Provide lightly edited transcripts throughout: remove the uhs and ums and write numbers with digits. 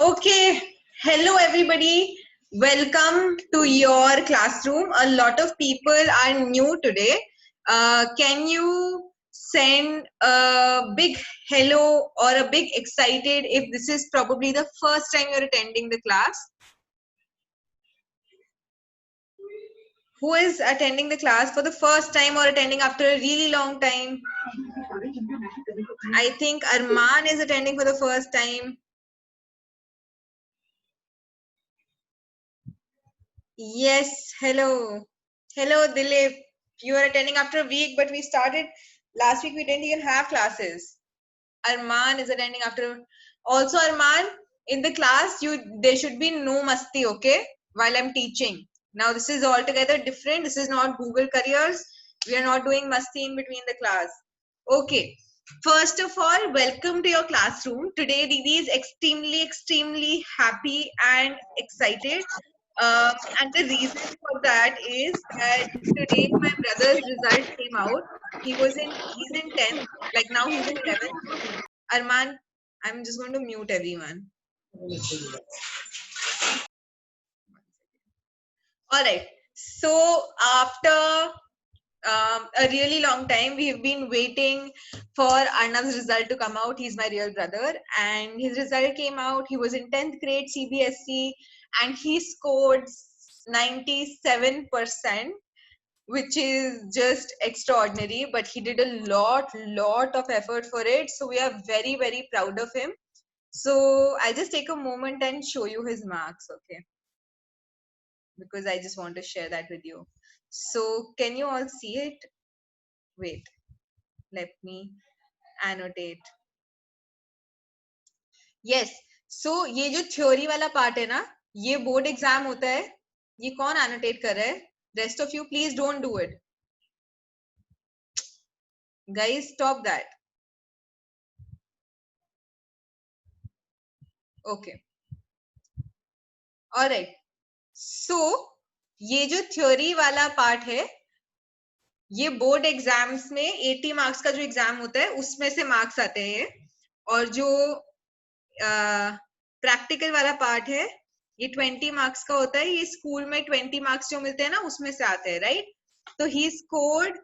Okay, hello everybody. Welcome to your classroom. A lot of people are new today. Can you send a big hello or a big excited if this is probably the first time you're attending the class? Who is attending the class for the first time or attending after a really long time? I think Arman is attending for the first time. Yes, hello. Hello, Dilip. You are attending after a week, but we started last week. We didn't even have classes. Arman is attending after. Also, Arman, in the class, there should be no masti, okay? While I'm teaching. Now, this is altogether different. This is not Google Careers. We are not doing masti in between the class. Okay. First of all, welcome to your classroom. Today, Didi is extremely happy and excited. And the reason for that is that today my brother's result came out. He's in 10th, like now he's in 11th. Arman, I'm just going to mute everyone. All right. So after a really long time, we've been waiting for Arnav's result to come out. He's my real brother, and his result came out. He was in 10th grade CBSE, and he scored 97%, which is just extraordinary. But he did a lot of effort for it. So we are very proud of him. So I'll just take a moment and show you his marks, okay? Because I just want to share that with you. So can you all see it? Wait, let me annotate. Yes. So ये जो theory वाला part है ना, ये board exam होता है. ये कौन annotate कर रहा है? Rest of you, please don't do it. Guys, stop that. Okay. All right. So ये जो थ्योरी वाला पार्ट है, ये बोर्ड एग्जाम्स में 80 मार्क्स का जो एग्जाम होता है उसमें से मार्क्स आते हैं. और जो प्रैक्टिकल वाला पार्ट है, ये 20 मार्क्स का होता है. ये स्कूल में 20 मार्क्स जो मिलते हैं ना, उसमें से आते हैं, राइट? तो ही स्कोर्ड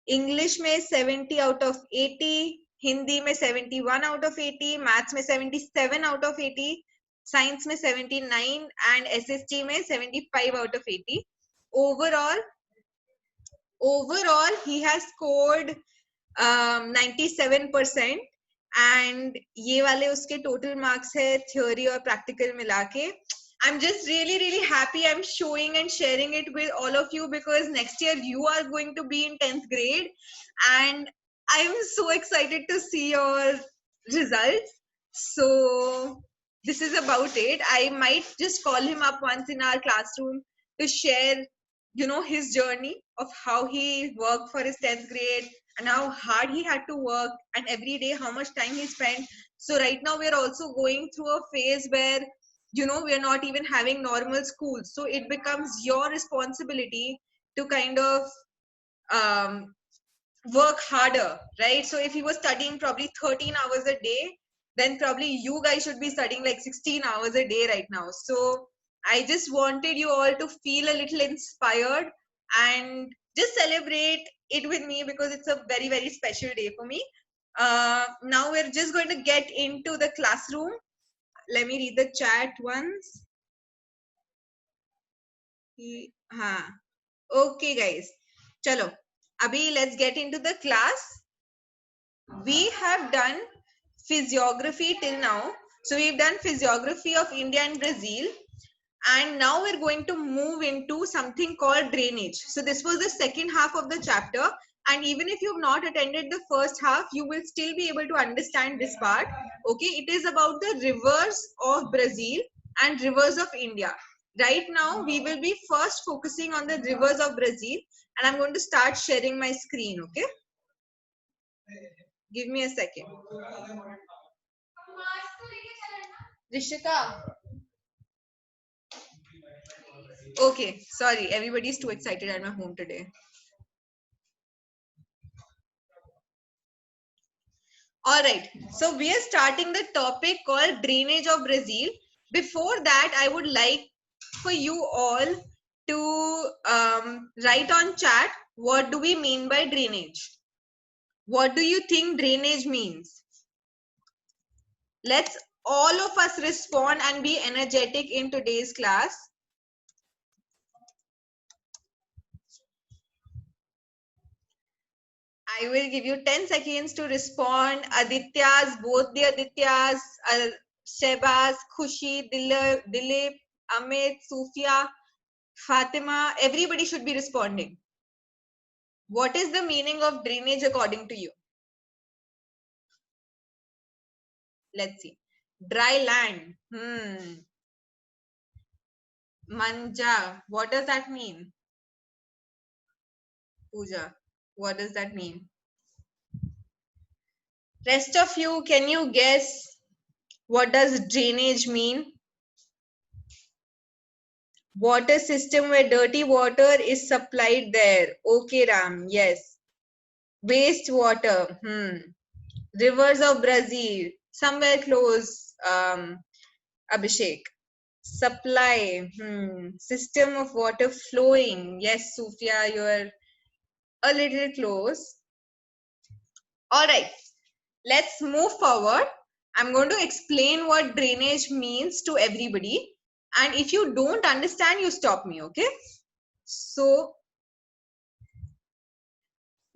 इंग्लिश में 70 आउट ऑफ 80, हिंदी में 71 आउट ऑफ 80, मैथ्स में 77 आउट ऑफ 80, साइंस में 79 एंड एसएसटी में 75 out of 80. Overall he has scored 97%. And ये वाले उसके टोटल मार्क्स है थ्योरी और प्रैक्टिकल मिला के. I'm just really happy I'm showing and sharing it with all of you because next year you are going to be in 10th grade and I'm so excited to see your results. So this is about it. I might just call him up once in our classroom to share, you know, his journey of how he worked for his 10th grade and how hard he had to work and every day how much time he spent. So right now we're also going through a phase where, you know, we're not even having normal schools, so it becomes your responsibility to kind of work harder, right? So if he was studying probably 13 hours a day, then probably you guys should be studying like 16 hours a day right now. So I just wanted you all to feel a little inspired and just celebrate it with me because it's a very special day for me. Now we're just going to get into the classroom. Let me read the chat once. Okay guys, chalo abhi let's get into the class. We have done physiography till now. So we've done physiography of India and Brazil, and now we're going to move into something called drainage. So this was the second half of the chapter, and even if you've not attended the first half, you will still be able to understand this part. Okay, it is about the rivers of Brazil and rivers of India. Right now we will be first focusing on the rivers of Brazil, and I'm going to start sharing my screen. Okay, give me a second. Rishika. Okay, sorry, everybody's too excited at my home today. All right, so we are starting the topic called drainage of Brazil. Before that, I would like for you all to write on chat, what do we mean by drainage? What do you think drainage means? Let's all of us respond and be energetic in today's class. I will give you 10 seconds to respond. Aditya's, both the Adityas, Shehbaz, Khushi, Dilip, Amit, Sufia, Fatima, everybody should be responding. What is the meaning of drainage according to you? Let's see. Dry land. Manja. What does that mean? Pooja. What does that mean? Rest of you, can you guess what does drainage mean? Water system where dirty water is supplied there. Okay, Ram. Yes. Wastewater. Rivers of Brazil. Somewhere close. Abhishek. Supply. System of water flowing. Yes, Sufia, you're a little close. All right. Let's move forward. I'm going to explain what drainage means to everybody. And if you don't understand, you stop me, okay? So,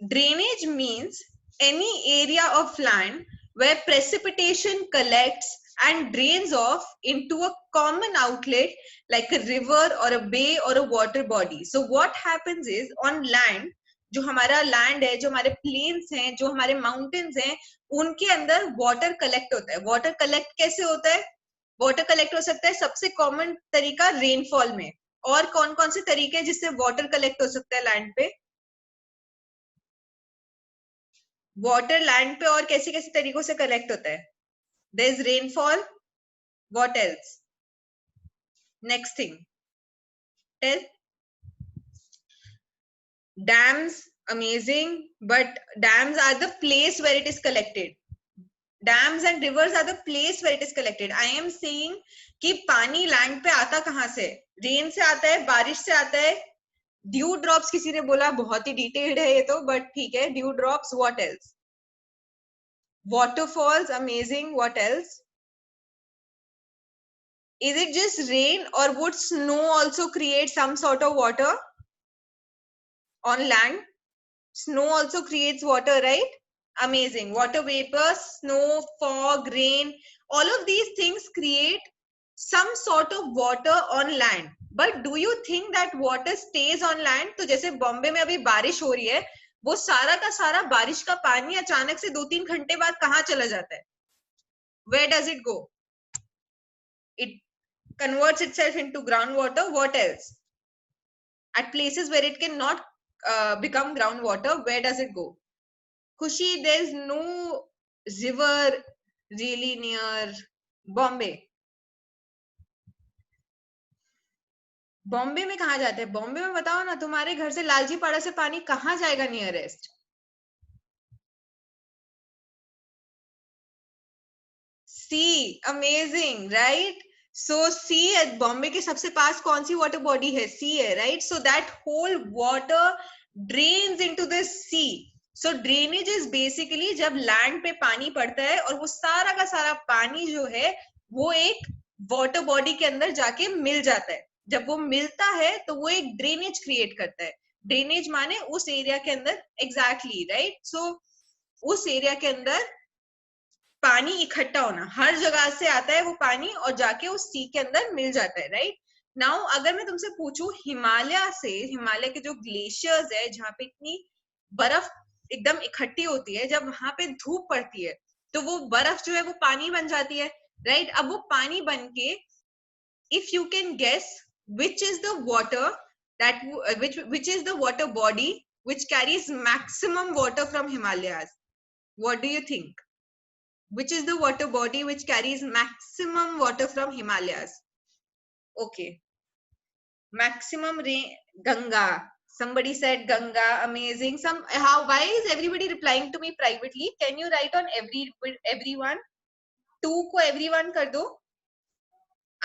drainage means any area of land where precipitation collects and drains off into a common outlet like a river or a bay or a water body. So what happens is on land, जो हमारा land है, जो हमारे planes हैं, जो हमारे mountains हैं, उनके अंदर वाटर कलेक्ट होता है. वाटर कलेक्ट कैसे होता है? वाटर कलेक्ट हो सकता है सबसे कॉमन तरीका रेनफॉल में. और कौन कौन से तरीके जिससे वाटर कलेक्ट हो सकता है लैंड पे? वाटर लैंड पे और कैसे कैसे तरीकों से कलेक्ट होता है? There is rainfall. What else? Next thing, tell. Dams, amazing, but dams are the place where it is collected. Dams and rivers are the place where it is collected. I am saying कि पानी land पे आता कहाँ से? Rain से आता है, बारिश से आता है, ड्यू ड्रॉप्स किसी ने बोला, बहुत ही डिटेल्ड है ये तो, बट ठीक है. Due drops, what else? Waterfalls, amazing, what else? Is it just rain or would snow also create some sort of water on land? Snow also creates water, right? Amazing. Water vapor, snow, fog, rain, all of these things create some sort of water on land. But do you think that water stays on land? तो जैसे बॉम्बे में अभी बारिश हो रही है, वो सारा का सारा बारिश का पानी अचानक से 2-3 घंटे बाद कहाँ चला जाता है? Where does it go? It converts itself into groundwater. What else? At places where it cannot become groundwater, where does it go? Khushi, there's no river really near Bombay. Bombay में कहाँ जाते हैं? बॉम्बे में बताओ ना, तुम्हारे घर से लालजी पाड़ा से पानी कहाँ जाएगा nearest? Sea. Amazing, right? So sea, Bombay के सबसे पास कौन सी वाटर बॉडी है? सी है, right? So that whole water drains into the sea. So drainage is basically जब लैंड पे पानी पड़ता है और वो सारा का सारा पानी जो है वो एक वाटर बॉडी के अंदर जाके मिल जाता है. जब वो मिलता है तो वो एक ड्रेनेज क्रिएट करता है. ड्रेनेज माने उस एरिया के अंदर, एग्जैक्टली, राइट? सो उस एरिया के अंदर पानी इकट्ठा होना, हर जगह से आता है वो पानी और जाके उस सी के अंदर मिल जाता है, राइट? नाउ अगर मैं तुमसे पूछूं हिमालय से, हिमालय के जो ग्लेशियर्स है जहाँ पे इतनी बर्फ एकदम इकट्ठी होती है, जब वहां पे धूप पड़ती है तो वो बर्फ जो है वो पानी बन जाती है, राइट? अब वो पानी बन के, if you can guess which is the water that which is the water body which carries maximum water from Himalayas? What do you think? Which is the water body which carries maximum water from Himalayas? Okay, maximum rain. Ganga. Somebody said Ganga. Amazing. Why is everybody replying to me privately? Can you write on everyone? 2 को everyone कर दो.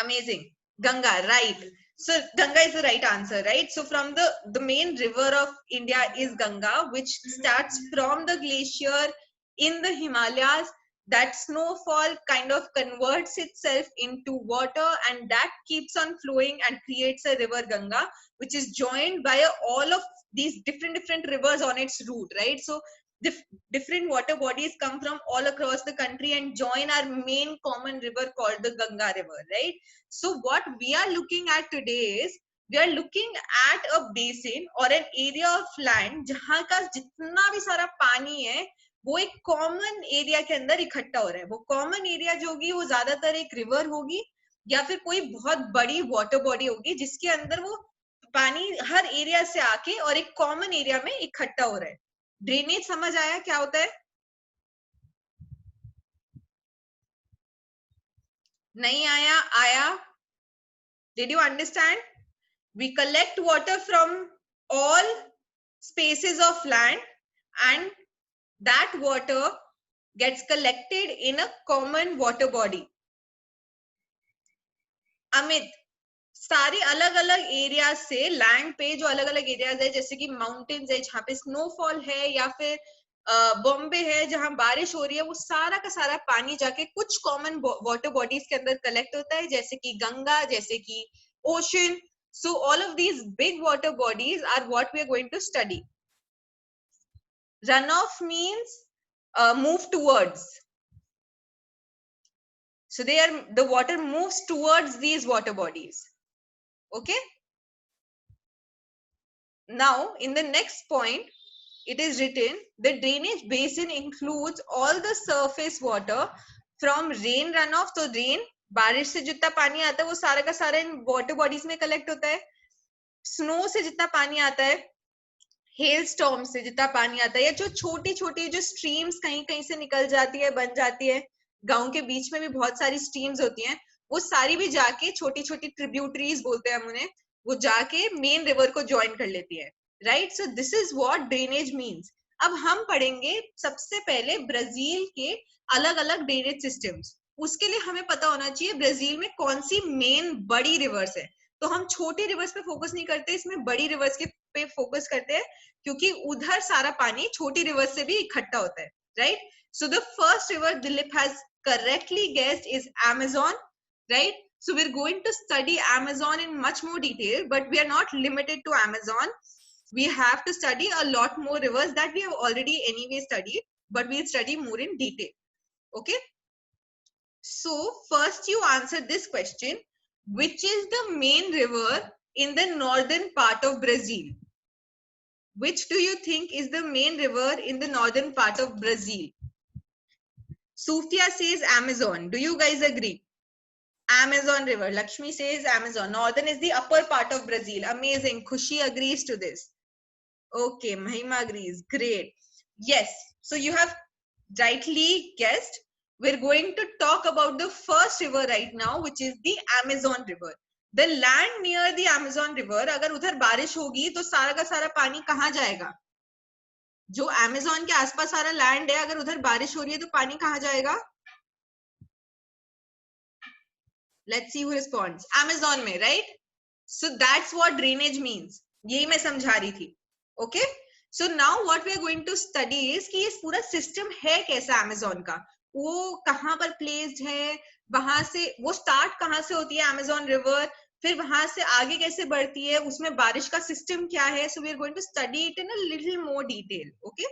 Amazing. Ganga, right. So Ganga is the right answer, right? So from the main river of India is Ganga, which starts from the glacier in the Himalayas. That snowfall kind of converts itself into water, and that keeps on flowing and creates a river Ganga, which is joined by all of these different rivers on its route, right? So different water bodies come from all across the country and join our main common river called the Ganga River, right? So what we are looking at today is we are looking at a basin or an area of land जहाँ का जितना भी सारा पानी है वो एक common area के अंदर इकट्ठा हो रहा है. वो कॉमन एरिया जो होगी वो ज्यादातर एक रिवर होगी या फिर कोई बहुत बड़ी वाटर बॉडी होगी जिसके अंदर वो पानी हर एरिया से आके और एक कॉमन एरिया में इकट्ठा हो रहा है. ड्रेनेज समझ आया क्या होता है? नहीं आया? आया? Did you understand? We collect water from all spaces of land and that water gets collected in a common water body. Amit, सारे अलग अलग एरिया से लैंड पे जो अलग अलग एरियाज है जैसे कि माउंटेन्स है जहाँ पे स्नोफॉल है या फिर बॉम्बे है जहाँ बारिश हो रही है वो सारा का सारा पानी जाके कुछ कॉमन वाटर बॉडीज के अंदर कलेक्ट होता है जैसे कि गंगा जैसे कि ocean. So all of these big water bodies are what we are going to study. Runoff means move towards. So the water moves towards these water bodies. Okay. Now in the next point, it is written the drainage basin includes all the surface water from rain runoff. तो rain बारिश से जितना पानी आता है वो सारा का सारा इन water bodies में collect होता है. Snow से जितना पानी आता है, हेल स्टॉर्म से जितना पानी आता है या जो छोटी छोटी जो स्ट्रीम्स कहीं कहीं से निकल जाती है बन जाती है, गांव के बीच में भी बहुत सारी स्ट्रीम्स होती हैं, वो सारी भी जाके छोटी छोटी ट्रिब्यूटरीज बोलते हैं हम उन्हें, वो जाके मेन रिवर को ज्वाइन कर लेती है, right? So this is what drainage means. अब हम पढ़ेंगे सबसे पहले ब्राजील के अलग अलग ड्रेनेज सिस्टम्स. उसके लिए हमें पता होना चाहिए ब्राजील में कौन सी मेन बड़ी रिवर्स है. तो हम छोटी रिवर्स पे फोकस नहीं करते, इसमें बड़ी रिवर्स के पे फोकस करते हैं क्योंकि उधर सारा पानी छोटी रिवर्स से भी इकट्ठा होता है, right? So the first river Dilip has correctly guessed is Amazon, right? So we're going to study Amazon in much more detail, but we are not limited to Amazon. We have to study a lot more rivers that we have already anyway studied, but we'll study more in detail. Okay? So first you answer this question. Which is the main river in the northern part of Brazil? Which do you think is the main river in the northern part of Brazil? Sufia says Amazon. Do you guys agree? Amazon River. Lakshmi says Amazon. Northern is the upper part of Brazil. Amazing. Khushi agrees to this. Okay, Mahima agrees. Great. Yes. So you have rightly guessed. We're going to talk about the first river right now, which is the Amazon River. The land near the Amazon River, अगर उधर बारिश होगी तो सारा का सारा पानी कहाँ जाएगा? जो Amazon के आसपास सारा लैंड है, अगर उधर बारिश हो रही है तो पानी कहाँ जाएगा? Let's see who responds. Amazon में, right? So that's what drainage means. यही मैं समझा रही थी. Okay? So now what we are going to study is कि ये पूरा सिस्टम है कैसा Amazon का, वो कहाँ पर प्लेस्ड है, वहां से वो स्टार्ट कहाँ से होती है Amazon River, फिर वहां से आगे कैसे बढ़ती है, उसमें बारिश का सिस्टम क्या है. So we are going to study it in a little more detail. Okay?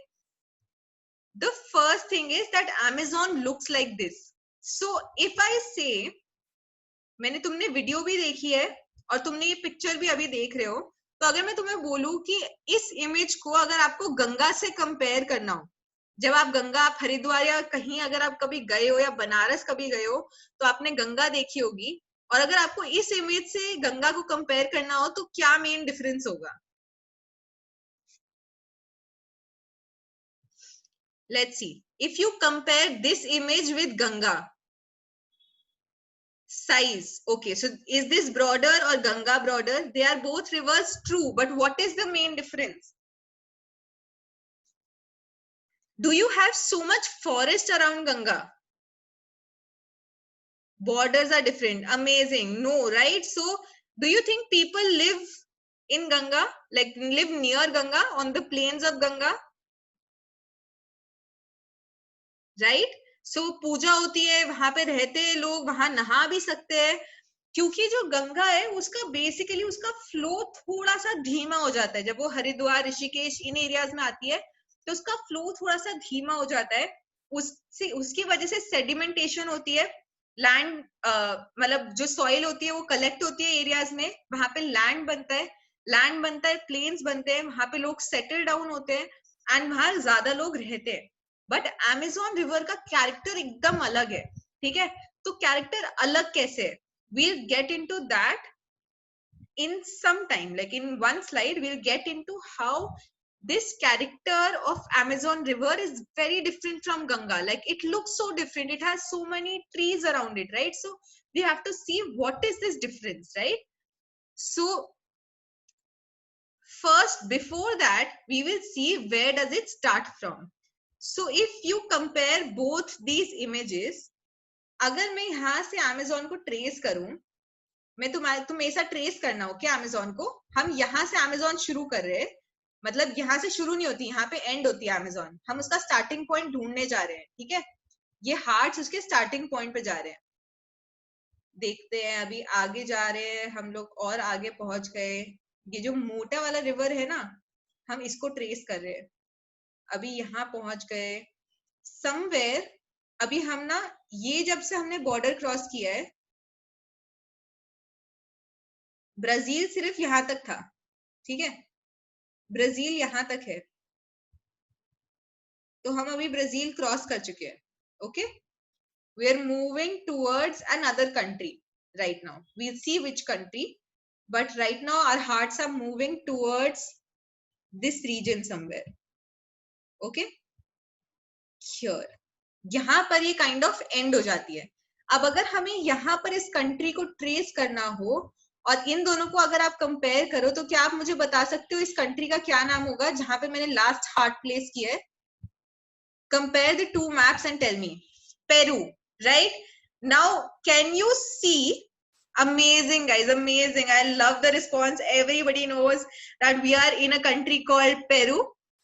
The first thing is that Amazon looks like this. So if I say, मैंने तुमने वीडियो भी देखी है और तुमने ये पिक्चर भी अभी देख रहे हो, तो अगर मैं तुम्हें बोलूं कि इस इमेज को अगर आपको गंगा से कंपेयर करना हो, जब आप गंगा, आप हरिद्वार या कहीं अगर आप कभी गए हो या बनारस कभी गए हो तो आपने गंगा देखी होगी, और अगर आपको इस इमेज से गंगा को कंपेयर करना हो तो क्या मेन डिफरेंस होगा? Let's see. If you compare this image with Ganga, size. Okay, so is this broader or Ganga broader? They are both rivers, true, but what is the main difference? Do you have so much forest around Ganga? borders are different. Amazing. No, right? So do you think people live in Ganga, like live near Ganga, on the plains of Ganga? Right? So पूजा होती है, वहां पे रहते हैं लोग, वहां नहा भी सकते हैं, क्योंकि जो गंगा है उसका बेसिकली उसका फ्लो थोड़ा सा धीमा हो जाता है जब वो हरिद्वार ऋषिकेश इन एरियाज में आती है, तो उसका फ्लो थोड़ा सा धीमा हो जाता है, उससे उसकी वजह से सेडिमेंटेशन होती है, लैंड मतलब जो सॉइल होती है वो कलेक्ट होती है एरियाज में, वहां पे लैंड बनता है, प्लेन्स बनते हैं, वहां पे लोग सेटल डाउन होते हैं एंड वहां ज्यादा लोग रहते हैं। बट अमेजोन रिवर का कैरेक्टर एकदम अलग है, ठीक है? तो कैरेक्टर अलग कैसे है, we'll get into that in some time, like in one slide we'll get into how this character of Amazon river is very different from Ganga. Like it looks so different, it has so many trees around it, right? So we have to see what is this difference, right? So first, before that, we will see where does it start from. So if you compare both these images, अगर मैं यहाँ से Amazon को trace करूं, मैं तुम ऐसा trace करना हो क्या Amazon को, हम यहाँ से Amazon शुरू कर रहे हैं, मतलब यहाँ से शुरू नहीं होती, यहाँ पे एंड होती है Amazon, हम उसका स्टार्टिंग पॉइंट ढूंढने जा रहे हैं, ठीक है? ये हार्ट्स उसके स्टार्टिंग पॉइंट पे जा रहे हैं, देखते हैं अभी आगे जा रहे हैं हम लोग और आगे पहुंच गए। ये जो मोटा वाला रिवर है ना, हम इसको ट्रेस कर रहे हैं, अभी यहाँ पहुंच गए समवेयर। अभी हम ना, ये जब से हमने बॉर्डर क्रॉस किया है, ब्राजील सिर्फ यहाँ तक था, ठीक है? ब्राजील यहाँ तक है, तो हम अभी ब्राजील क्रॉस कर चुके हैं, okay? We are moving towards another country right now. We'll see which country, but right now our hearts are moving towards this region somewhere, okay? Here, यहाँ पर ये काइंड ऑफ एंड हो जाती है। अब अगर हमें यहाँ पर इस कंट्री को ट्रेस करना हो और इन दोनों को अगर आप कंपेयर करो, तो क्या आप मुझे बता सकते हो इस कंट्री का क्या नाम होगा जहां पे मैंने लास्ट हार्ट प्लेस किया है? Compare the two maps and tell me. Peru, right? Now can you see? Amazing guys, amazing. I love the response. Everybody knows that we are in a country called Peru.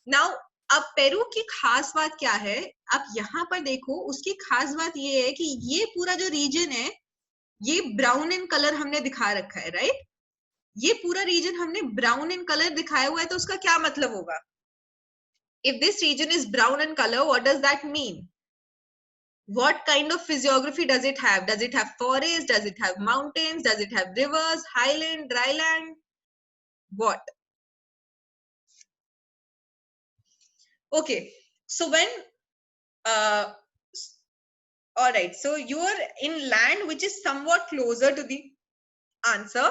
Now अब Peru की खास बात क्या है, आप यहाँ पर देखो, उसकी खास बात ये है कि ये पूरा जो रीजन है, ये ब्राउन इन कलर हमने दिखा रखा है, राइट? ये पूरा रीजन हमने ब्राउन इन कलर दिखाया हुआ है, तो उसका क्या मतलब होगा? If this region is brown in color, what does that mean? What kind of physiography does it have? Does it have forest? Does it have mountains? Does it have rivers, highland, dryland? What? Okay, so when all right, so you are in land which is somewhat closer to the answer.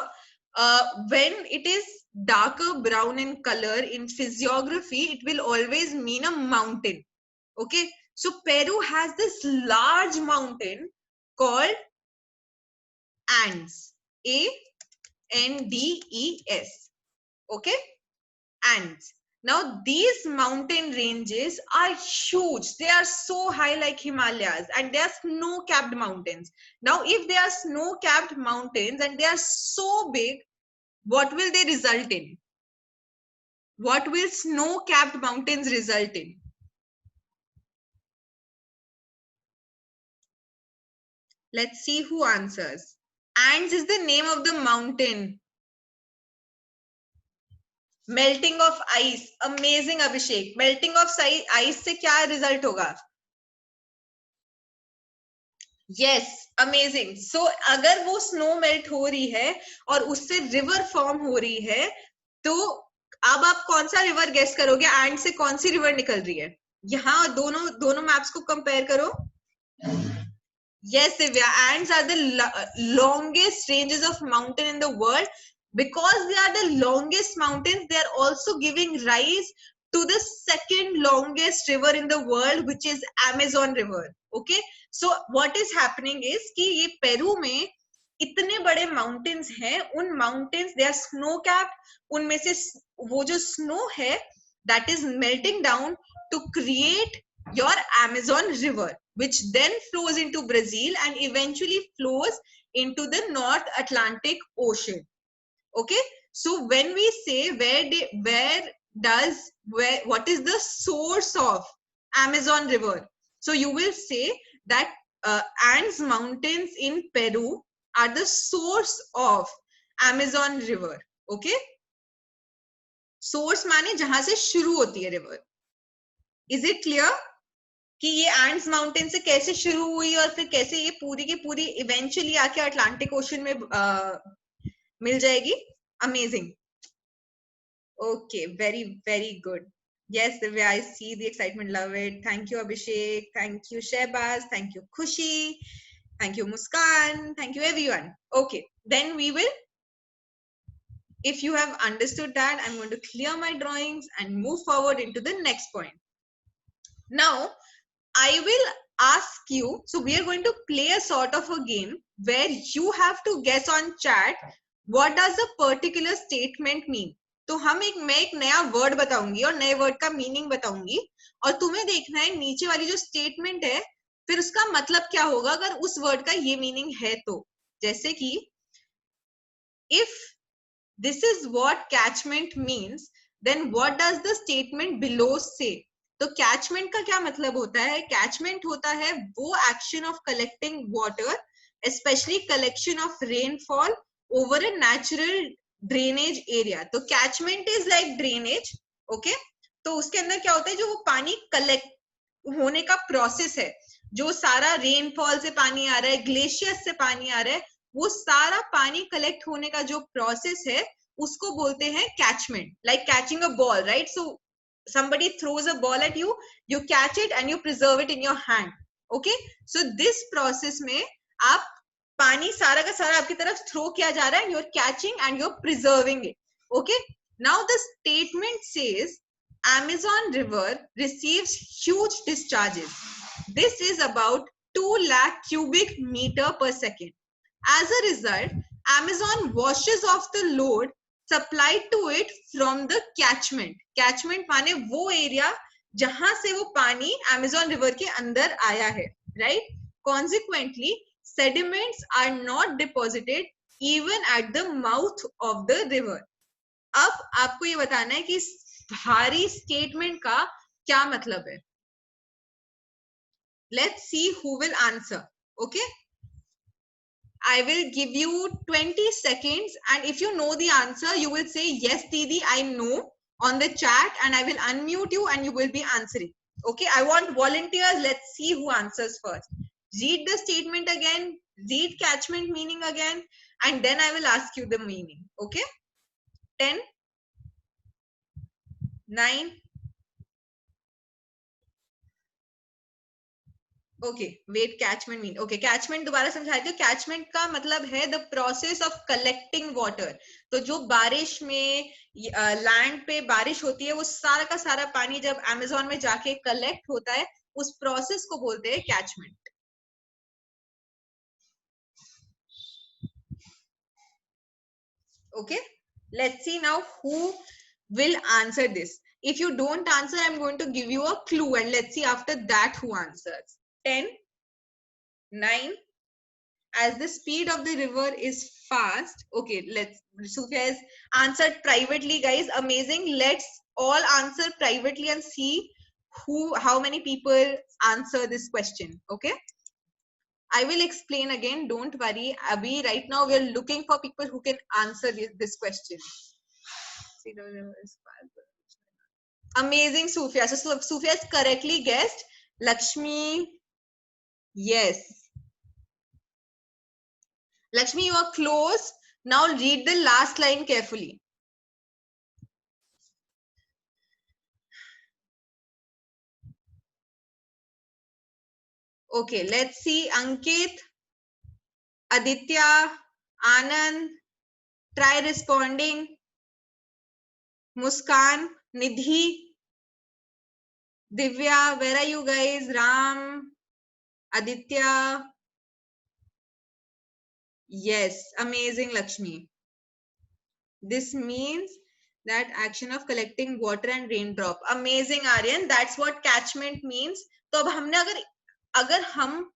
When it is darker brown in color in physiography, it will always mean a mountain, okay? So Peru has this large mountain called Andes, Andes, okay? Andes. Now these mountain ranges are huge, they are so high like Himalayas, and they are snow-capped mountains. Now if they are snow-capped mountains and they are so big, what will they result in? What will snow-capped mountains result in? Let's see who answers. Andes is the name of the mountain. Melting of ice. Amazing, Abhishek. Melting of ice से क्या result होगा? Yes, amazing. So अगर वो snow melt हो रही है और उससे river form हो रही है, तो अब आप कौन सा river guess करोगे? Andes से कौन सी river निकल रही है? यहाँ दोनों maps को compare करो. Yes, Divya, Andes are the longest ranges of mountain in the world. Because they are the longest mountains, they are also giving rise to the second longest river in the world, which is Amazon River. Okay, so what is happening is कि ये Peru में इतने बड़े mountains हैं, उन mountains they are snow capped, उनमें से वो जो snow है that is melting down to create your Amazon River. which then flows into Brazil and eventually flows into the North Atlantic Ocean. Okay, so when we say what is the source of Amazon River, so you will say that Andes Mountains in Peru are the source of Amazon River. Okay, source माने जहां से शुरू होती है river. Is it clear कि ये ends mountain से कैसे शुरू हुई और फिर कैसे ये पूरी की पूरी इवेंचुअली आके अटलांटिक ओशन में मिल जाएगी? Amazing. Okay, very, very good. Yes, Divya, I see the excitement. Love it. Thank you, Abhishek. Thank you, Shehbaz. Thank you, Khushi. Thank you, Muskan. Thank you, everyone. Okay, then we will, if you have understood that, I'm going to clear my drawings and move forward into the next point. Now, I will ask you, so we are going to play a sort of a game where you have to guess on chat, what does a particular statement mean? तो मैं एक नया word बताऊंगी और नए word का meaning बताऊंगी और तुम्हें देखना है नीचे वाली जो स्टेटमेंट है फिर उसका मतलब क्या होगा अगर उस वर्ड का ये मीनिंग है तो. जैसे कि if this is what catchment means, then what does the statement below say? तो कैचमेंट का क्या मतलब होता है? कैचमेंट होता है वो action of collecting water, especially collection of rainfall over a natural drainage area. तो catchment is like drainage. Okay, तो उसके अंदर क्या होता है, जो वो पानी कलेक्ट होने का प्रोसेस है, जो सारा रेनफॉल से पानी आ रहा है, ग्लेशियर्स से पानी आ रहा है, वो सारा पानी कलेक्ट होने का जो प्रोसेस है उसको बोलते हैं catchment. Like catching a ball, right? So somebody throws a ball at you, you catch it and you preserve it in your hand. Okay, so this process में आप पानी सारा का सारा आपकी तरफ थ्रो किया जा रहा है, you're catching and you're preserving it. Okay, now the statement says Amazon River receives huge discharges. This is about 2 lakh cubic meter per second. As a result, Amazon washes off the load supplied to it from the catchment. Catchment माने वो area जहां से वो पानी Amazon River के अंदर आया है, right? Consequently, sediments are not deposited even at the mouth of the river. अब आपको ये बताना है कि भारी स्टेटमेंट का क्या मतलब है. Let's see who will answer. Okay, I will give you 20 seconds and if you know the answer, you will say, yes, Didi, I know on the chat and I will unmute you and you will be answering. Okay, I want volunteers. Let's see who answers first. Read the statement again, read catchment meaning again, and then I will ask you the meaning. Okay, 10, 9, okay wait. Catchment mean, okay catchment दोबारा समझा दो. Catchment का मतलब है the process of collecting water. तो जो बारिश में लैंड पे बारिश होती है, वो सारा का सारा पानी जब अमेज़न में जाके कलेक्ट होता है, उस प्रोसेस को बोलते हैं catchment. Okay, let's see now who will answer this. If you don't answer, I'm going to give you a clue and let's see after that who answers. 10, 9, as the speed of the river is fast. Okay, let's, Sufia has answered privately, guys. Amazing. Let's all answer privately and see how many people answer this question. Okay, I will explain again, don't worry. Abhi, right now we are looking for people who can answer this question. Amazing, Sufia. So Sufia has correctly guessed. Lakshmi, yes. Lakshmi, you are close. Now read the last line carefully. Okay, let's see. Ankit, Aditya, Anand, try responding. Muskan, Nidhi, Divya, where are you guys? Ram, Aditya. Yes, amazing, Lakshmi. This means that action of collecting water and raindrop. Amazing, Aryan. That's what catchment means. तो अब हमने अगर अगर हम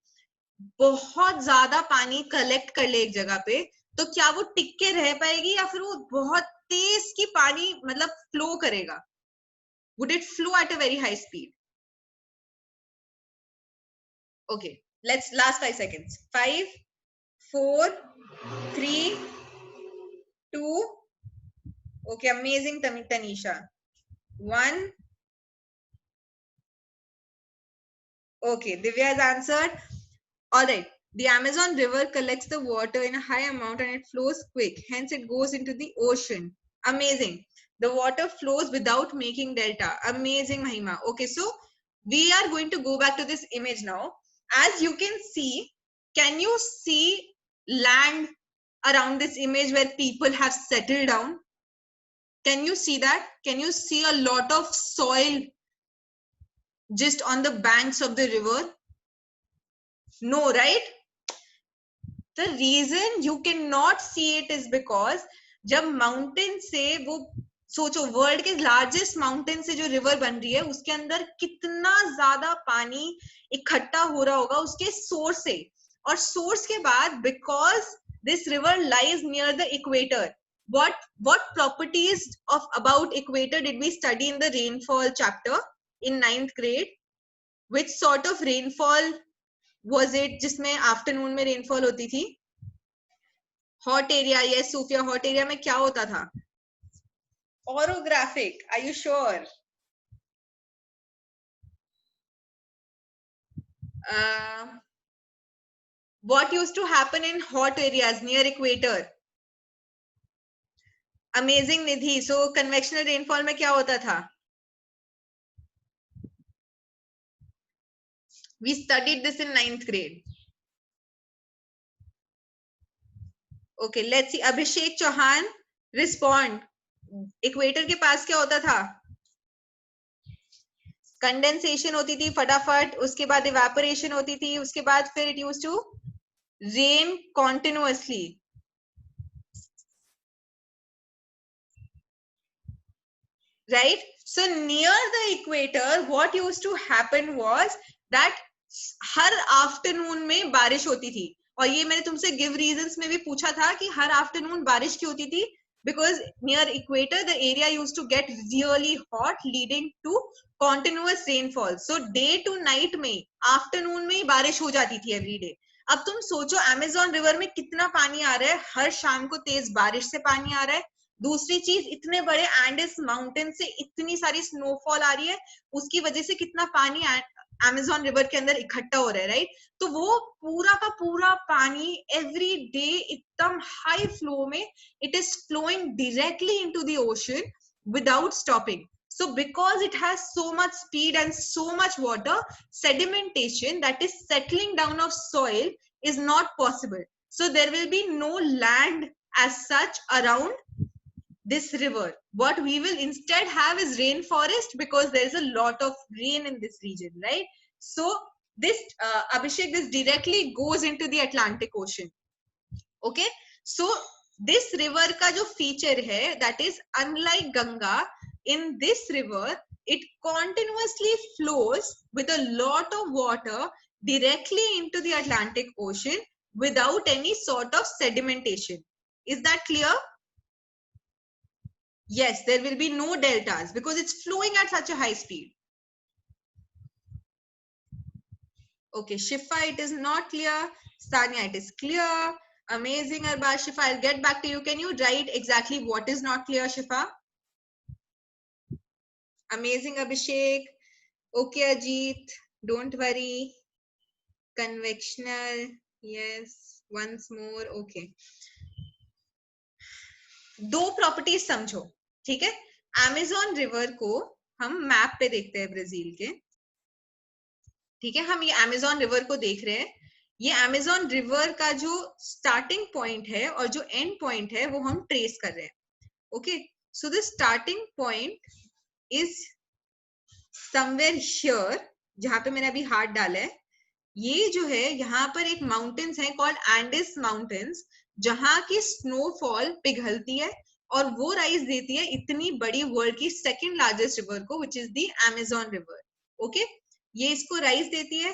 बहुत ज्यादा पानी collect कर ले एक जगह पे, तो क्या वो टिक के रह पाएगी या फिर वो बहुत तेज की पानी मतलब फ्लो करेगा? Would it flow at a very high speed? Okay, let's last 5 seconds. 5, 4, 3, 2. Okay, amazing, Tanisha. 1. Okay, Divya has answered. All right. The Amazon River collects the water in a high amount and it flows quick. Hence, it goes into the ocean. Amazing. The water flows without making delta. Amazing, Mahima. Okay, so we are going to go back to this image now. As you can you see land around this image where people have settled down? Can you see that? Can you see a lot of soil just on the banks of the river? No, right? The reason you cannot see it is because जब mountain से वो सोचो, world के largest mountain से जो river बन रही है उसके अंदर कितना ज्यादा पानी इकट्ठा हो रहा होगा उसके सोर्स से, और सोर्स के बाद because this river lies near the equator, what properties of about equator did we study in the rainfall chapter in 9th grade? Which sort of rainfall was it जिसमें आफ्टरनून में rainfall होती थी? Hot area. Yes Sufia, hot area में क्या होता था? Orographic. Are you sure? What used to happen in hot areas near equator? Amazing, Nidhi. So convectional rainfall में क्या होता था? We studied this in 9th grade. Okay, let's see. Abhishek Chauhan, respond. Equator के पास क्या होता था? Condensation होती थी फटाफट, उसके बाद इवेपोरेशन होती थी, उसके बाद फिर it used to rain continuously. Right? So near the equator, what used to happen was that her afternoon में बारिश होती थी. और ये मैंने तुमसे गिव रीजंस में भी पूछा था कि हर आफ्टरनून बारिश क्यों होती थी? Because near equator the area used to get really hot, leading to continuous rainfall. So day to night में आफ्टरनून में ही बारिश हो जाती थी every day. अब तुम सोचो अमेज़न रिवर में कितना पानी आ रहा है, हर शाम को तेज बारिश से पानी आ रहा है. दूसरी चीज, इतने बड़े एंडेस माउंटेन से इतनी सारी स्नोफॉल आ रही है, उसकी वजह से कितना पानी अमेज़न रिवर के अंदर इकट्ठा हो रहा है, राइट? तो वो पूरा का पूरा पानी एवरी डे एकदम हाई फ्लो में it is flowing directly into the ocean without stopping. So because it has so much speed and so much water, sedimentation, that is settling down of soil, is not possible. So there will be no land as such around this river. What we will instead have is rainforest, because there is a lot of rain in this region, right? So this Abhishek, this directly goes into the Atlantic Ocean. Okay, so this river ka jo feature hai, that is unlike Ganga, in this river it continuously flows with a lot of water directly into the Atlantic Ocean without any sort of sedimentation. Is that clear? Yes, there will be no deltas because it's flowing at such a high speed. Okay, Shifa, it is not clear. Sanya, it is clear. Amazing, Arbaz. Shifa, I'll get back to you. Can you write exactly what is not clear, Shifa? Amazing, Abhishek. Okay, Ajit, don't worry. Convectional, yes, once more. Okay. दो properties समझो, ठीक है? Amazon river को हम map पे देखते हैं Brazil के, ठीक है? हम ये अमेज़न रिवर को देख रहे हैं. ये अमेज़न रिवर का जो स्टार्टिंग पॉइंट है और जो एंड पॉइंट है वो हम ट्रेस कर रहे हैं. Okay, so the starting point is somewhere here, जहां पे मैंने अभी हाथ डाला है. ये जो है यहाँ पर एक माउंटेन्स है कॉल्ड एंडिस माउंटेन्स, जहां की स्नोफॉल पिघलती है और वो राइज देती है इतनी बड़ी वर्ल्ड की सेकंड लार्जेस्ट रिवर को, विच is the Amazon river. Okay, ये इसको राइज देती है.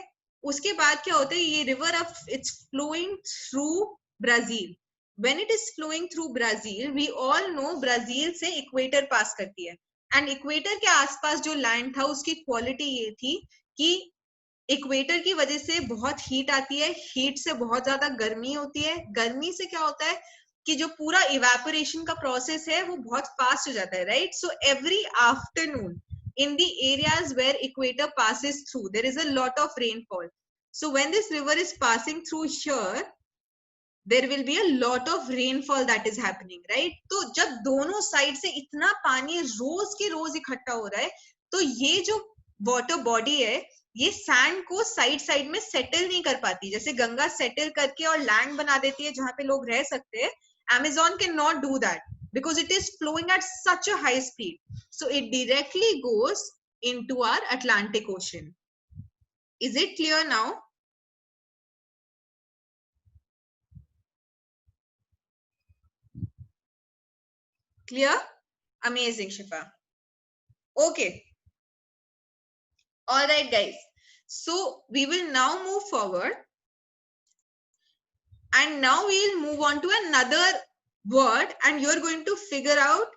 उसके बाद क्या होता है, ये रिवर अब it's flowing through Brazil. When it is flowing through Brazil, we all know Brazil से इक्वेटर पास करती है, एंड इक्वेटर के आसपास जो लैंड था उसकी क्वालिटी ये थी कि इक्वेटर की वजह से बहुत हीट आती है, हीट से बहुत ज्यादा गर्मी होती है, गर्मी से क्या होता है कि जो पूरा इवेपोरेशन का प्रोसेस है वो बहुत फास्ट हो जाता है, right. So every afternoon in the areas where equator passes through, there is a lot of rainfall. So when this river is passing through here, there will be a lot of rainfall that is happening, right. तो जब दोनों side से इतना पानी रोज के रोज इकट्ठा हो रहा है, तो ये जो वाटर बॉडी है ये सैंड को साइड साइड में सेटल नहीं कर पाती. जैसे गंगा सेटल करके और लैंड बना देती है जहां पे लोग रह सकते हैं, Amazon can not do that because it is flowing at such a high speed. So it directly goes into our Atlantic Ocean. Is it clear now? Clear? Amazing, Shifa. Okay. All right, guys. So we will now move forward. And now we'll move on to another word and you're going to figure out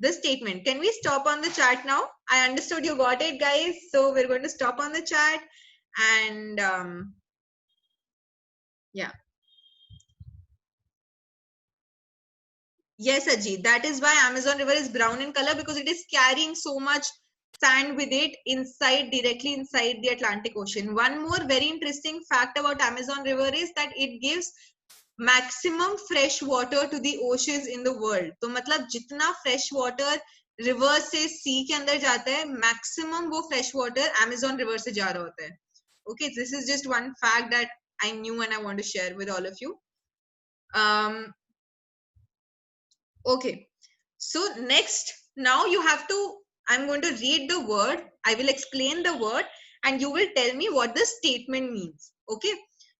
the statement. Can we stop on the chat now? I understood you got it, guys. So we're going to stop on the chat and yeah. Yes, Ajit, that is why Amazon River is brown in color, because it is carrying so much sand with it inside, directly inside the Atlantic Ocean. One more very interesting fact about Amazon River is that it gives maximum fresh water to the oceans in the world. तो मतलब जितना fresh water river से sea के अंदर जाता है, maximum वो fresh water Amazon River से जा रहा होता है. Okay, this is just one fact that I knew and I want to share with all of you. Okay, so next, now you have to, I'm going to read the word, I will explain the word and you will tell me what the statement means. Okay,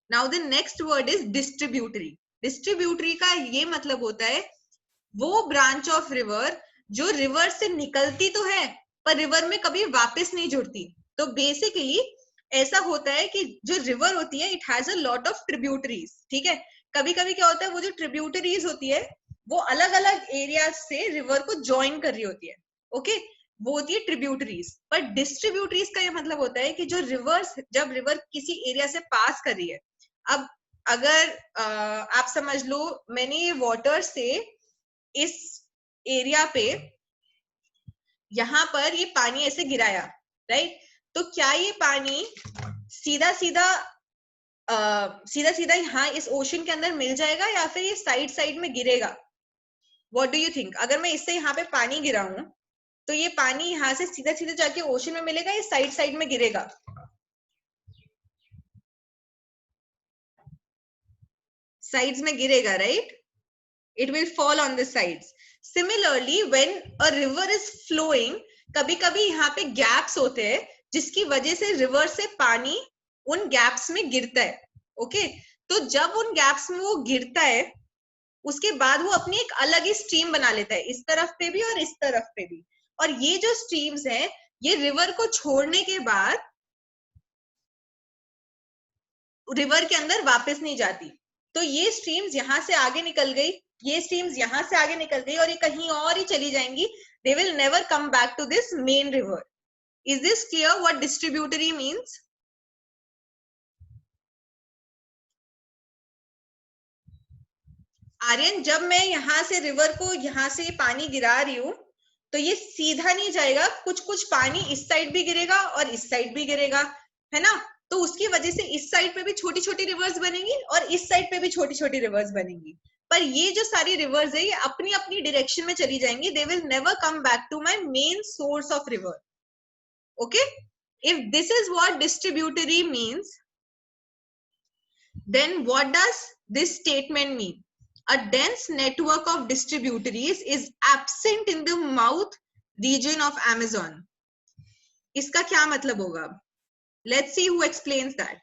now the next word is distributary. Distributary का ये मतलब होता है वो branch of river जो river से निकलती तो है पर river में कभी वापस नहीं जुड़ती. तो basically ऐसा होता है कि जो river होती है it has a lot of tributaries. ठीक है, कभी कभी क्या होता है वो जो tributaries होती है वो अलग अलग एरियाज से रिवर को ज्वाइन कर रही होती है. ओके, वो होती है ट्रिब्यूटरीज. पर डिस्ट्रीब्यूटरीज का ये मतलब होता है कि जो रिवर्स, जब रिवर किसी एरिया से पास कर रही है, अब अगर आप समझ लो मैंने वाटर से इस एरिया पे यहाँ पर ये पानी ऐसे गिराया, राइट. तो क्या ये पानी सीधा सीधा यहाँ इस ओशन के अंदर मिल जाएगा या फिर ये साइड साइड में गिरेगा? What do you think? अगर मैं इससे यहाँ पे पानी गिराऊं तो ये पानी यहाँ से सीधा सीधा जाके ओशन में मिलेगा या साइड साइड में गिरेगा? साइड्स में गिरेगा, right? It will fall on the sides. Similarly, when a river is flowing, कभी कभी यहाँ पे गैप्स होते हैं जिसकी वजह से रिवर से पानी उन गैप्स में गिरता है. ओके, तो जब उन गैप्स में वो गिरता है उसके बाद वो अपनी एक अलग ही स्ट्रीम बना लेता है, इस तरफ पे भी और इस तरफ पे भी. और ये जो स्ट्रीम्स हैं ये रिवर को छोड़ने के बाद रिवर के अंदर वापस नहीं जाती. तो ये स्ट्रीम्स यहाँ से आगे निकल गई, ये स्ट्रीम्स यहाँ से आगे निकल गई और ये कहीं और ही चली जाएंगी. They will never come back to this main river. Is this clear what distributary means? Aryan, जब मैं यहाँ से रिवर को यहाँ से पानी गिरा रही हूँ तो ये सीधा नहीं जाएगा, कुछ कुछ पानी इस साइड भी गिरेगा और इस साइड भी गिरेगा, है ना. तो उसकी वजह से इस साइड पे भी छोटी छोटी रिवर्स बनेंगी और इस साइड पे भी छोटी छोटी रिवर्स बनेंगी. पर ये जो सारी रिवर्स है ये अपनी अपनी डायरेक्शन में चली जाएंगी. They will never come back to my main source of river. Okay, if this is what distributary means, then what does this statement mean? A dense network of distributaries is absent in the mouth region of Amazon. इसका क्या मतलब होगा? Let's see who explains that.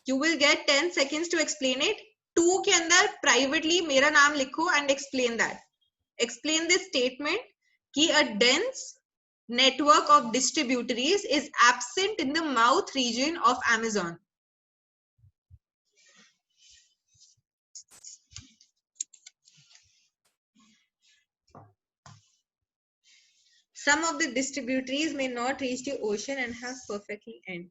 You will get 10 seconds to explain it. 2 के अंदर privately मेरा नाम लिखो and explain that. Explain this statement कि a dense network of distributaries is absent in the mouth region of Amazon? Some of the distributaries may not reach the ocean and have perfectly end.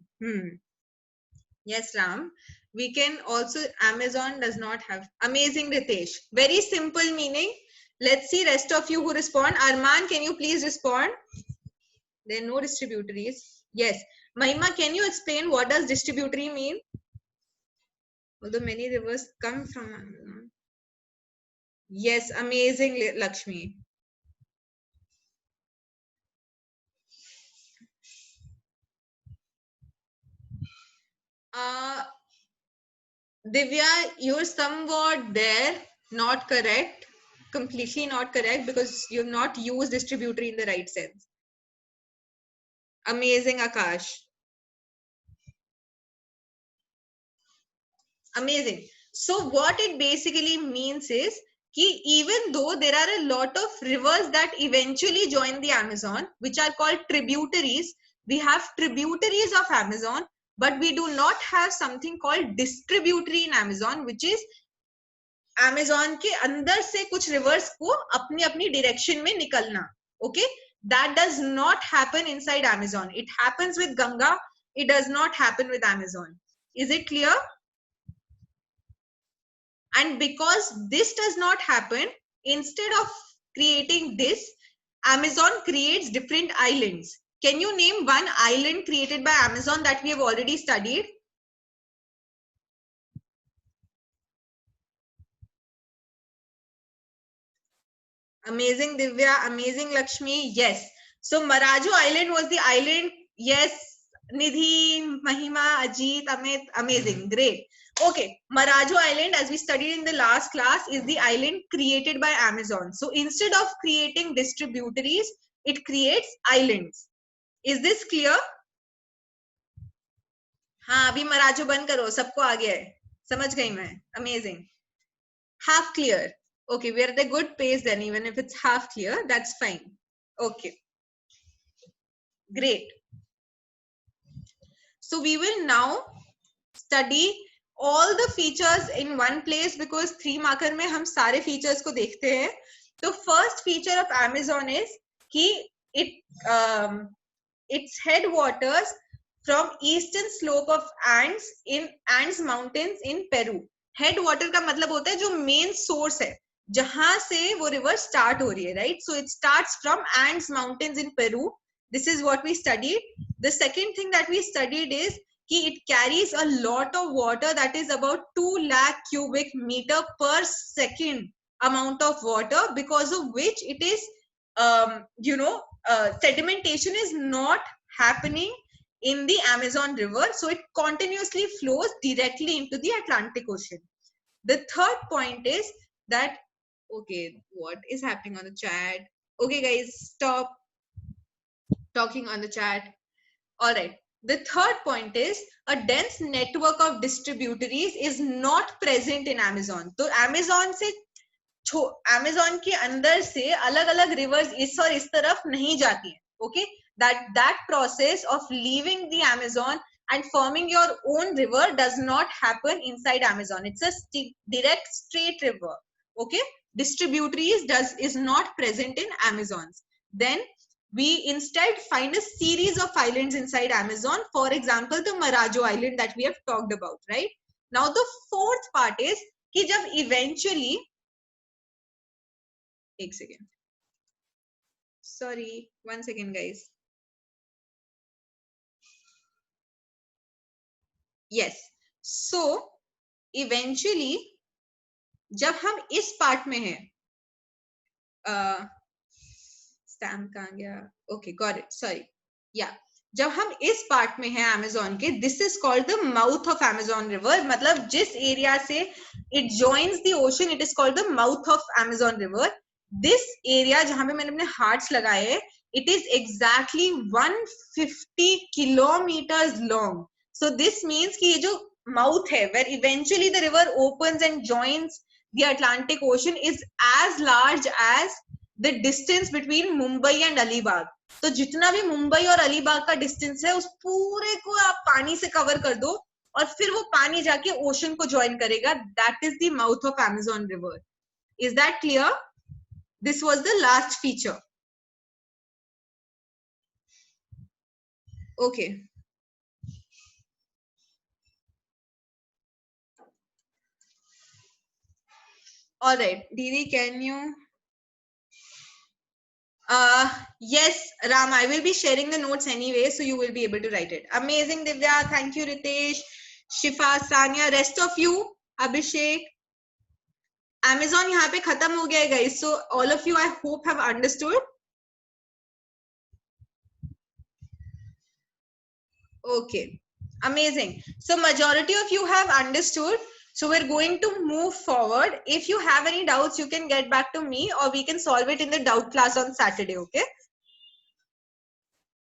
Yes, Ram. We can also, Amazon does not have. Amazing, Ritesh. Very simple meaning. Let's see rest of you who respond. Arman, can you please respond? There are no distributaries. Yes. Mahima, can you explain what does distributary mean? Although many rivers come from Amazon. Yes, amazing, Lakshmi. Divya, you're somewhat there, not correct, completely not correct, because you've not used distributory in the right sense. Amazing, Akash. Amazing. So what it basically means is कि even though there are a lot of rivers that eventually join the Amazon, which are called tributaries, we have tributaries of Amazon, but we do not have something called distributary in Amazon, which is Amazon के अंदर से कुछ rivers को अपनी अपनी direction में निकलना. Okay, that does not happen inside Amazon. It happens with Ganga. It does not happen with Amazon. Is it clear? And because this does not happen, instead of creating this, Amazon creates different islands. Can you name one island created by Amazon that we have already studied? Amazing, Divya. Amazing, Lakshmi. Yes. So Marajo Island was the island. Yes. Nidhi, Mahima, Ajit, Amit. Amazing. Great. Okay. Marajo Island, as we studied in the last class, is the island created by Amazon. So instead of creating distributaries, it creates islands. Is this clear? हाँ, अभी मराजो बंद करो, सबको आ गया है. समझ गई मैं. Amazing. Half clear. Okay, we are at a good pace then, even if it's half clear, that's fine. Okay. Great. So we will now study all the features in one place because 3 marker में हम सारे features को देखते हैं. The first feature of Amazon is कि its headwaters from eastern slope of Andes Mountains in Peru. Headwater का मतलब होता है जो main source है, जहां से वो river start हो रही है, right? So it starts from Andes Mountains in Peru. This is what we studied. The second thing that we studied is कि it carries a lot of water, that is about 2 lakh cubic meter per second amount of water, because of which it is, sedimentation is not happening in the Amazon River. So it continuously flows directly into the Atlantic Ocean. The third point is that, okay, what is happening on the chat? Okay, guys, stop talking on the chat. All right. The third point is a dense network of distributaries is not present in Amazon. तो Amazon से Amazon के अंदर से अलग-अलग rivers इस और इस तरफ नहीं जाती हैं. Okay, that process of leaving the Amazon and forming your own river does not happen inside Amazon. It's a direct straight river. Okay, distributaries is not present in Amazon. Then we instead find a series of islands inside Amazon. For example, the Marajo Island that we have talked about, right? Now the fourth part is कि जब eventually, एक second, sorry, 1 second guys. Yes, so eventually जब हम इस part में हैं, stamp कहाँ गया? Okay, got it. Sorry. Yeah. जब हम इस पार्ट में हैं Amazon के, this is called the mouth of Amazon River. मतलब जिस एरिया से it joins the ocean, it is called the mouth of Amazon River. This area जहाँ पे मैंने अपने hearts लगाए हैं, it is exactly 150 kilometers long. So this means कि ये जो mouth है, where eventually the river opens and joins the Atlantic Ocean, is as large as the distance between Mumbai and Alibag. तो जितना भी मुंबई और अलीबाग का डिस्टेंस है उस पूरे को आप पानी से कवर कर दो और फिर वो पानी जाके ओशन को ज्वाइन करेगा. That is the mouth of Amazon river. Is that clear? This was the last feature. Okay. All right, Didi, can you? Yes, Ram, I will be sharing the notes anyway, so you will be able to write it. Amazing, Divya. Thank you, Ritesh, Shifa, Sanya, rest of you, Abhishek. Amazon यहाँ पे खत्म हो गया है, guys. So all of you, I hope, have understood. Okay, amazing. So majority of you have understood. So we're going to move forward. If you have any doubts, you can get back to me or we can solve it in the doubt class on Saturday, okay?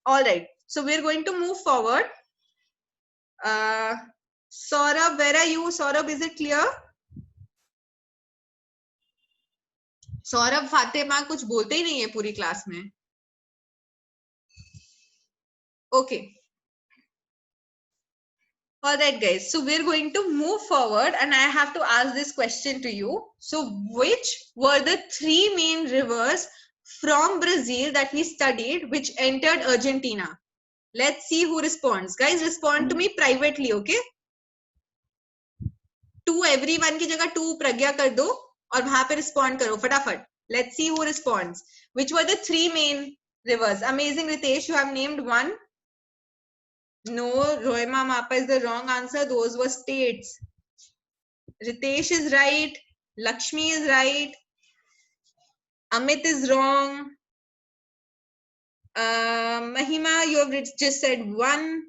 All right. So we're going to move forward. Saurabh, where are you? Saurabh, is it clear? Saurabh, Fatima कुछ बोलते ही नहीं है पूरी class में. Okay. All right, guys. So we're going to move forward and I have to ask this question to you. So which were the three main rivers from Brazil that we studied which entered Argentina? Let's see who responds. Guys, respond to me privately, okay? 2 everyone की जगह 2 प्रज्ञा कर दो और वहां पे respond करो फटाफट. Let's see who responds. Which were the three main rivers? Amazing, Ritesh, you have named one. No, Roima Mappa is the wrong answer. Those were states. Ritesh is right. Lakshmi is right. Amit is wrong. Mahima, you have just said one.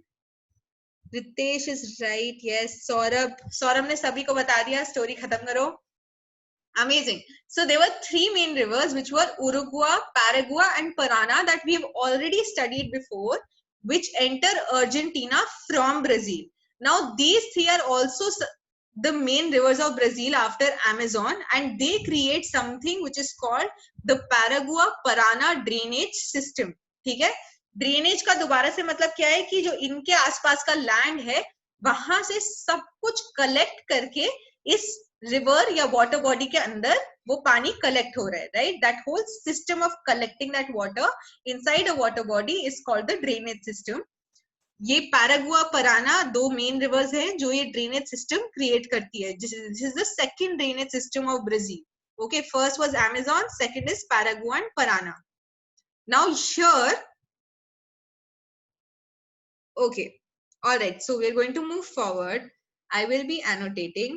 Ritesh is right. Yes. Saurabh ने सभी को बता दिया. Story खत्म करो. Amazing. So there were three main rivers which were Uruguay, Paraguay and Parana that we have already studied before, which enter Argentina from Brazil. Now these three are also the main rivers of Brazil after Amazon, and they create something which is called the Paraguay-Parana drainage system. ठीक है? Drainage का दोबारा से मतलब क्या है कि जो इनके आसपास का लैंड है वहां से सब कुछ कलेक्ट करके इस रिवर या वाटर बॉडी के अंदर वो पानी कलेक्ट हो रहा है, right? That whole system of collecting that water inside a water body is called the drainage system. ये पैरागुआ पराना दो मेन रिवर्स हैं जो ये ड्रेनेज सिस्टम क्रिएट करती है. This is the second drainage system of Brazil. Okay, first was Amazon, second is Paraguay and Parana. Now here, okay, all right, so we're going to move forward. I will be annotating.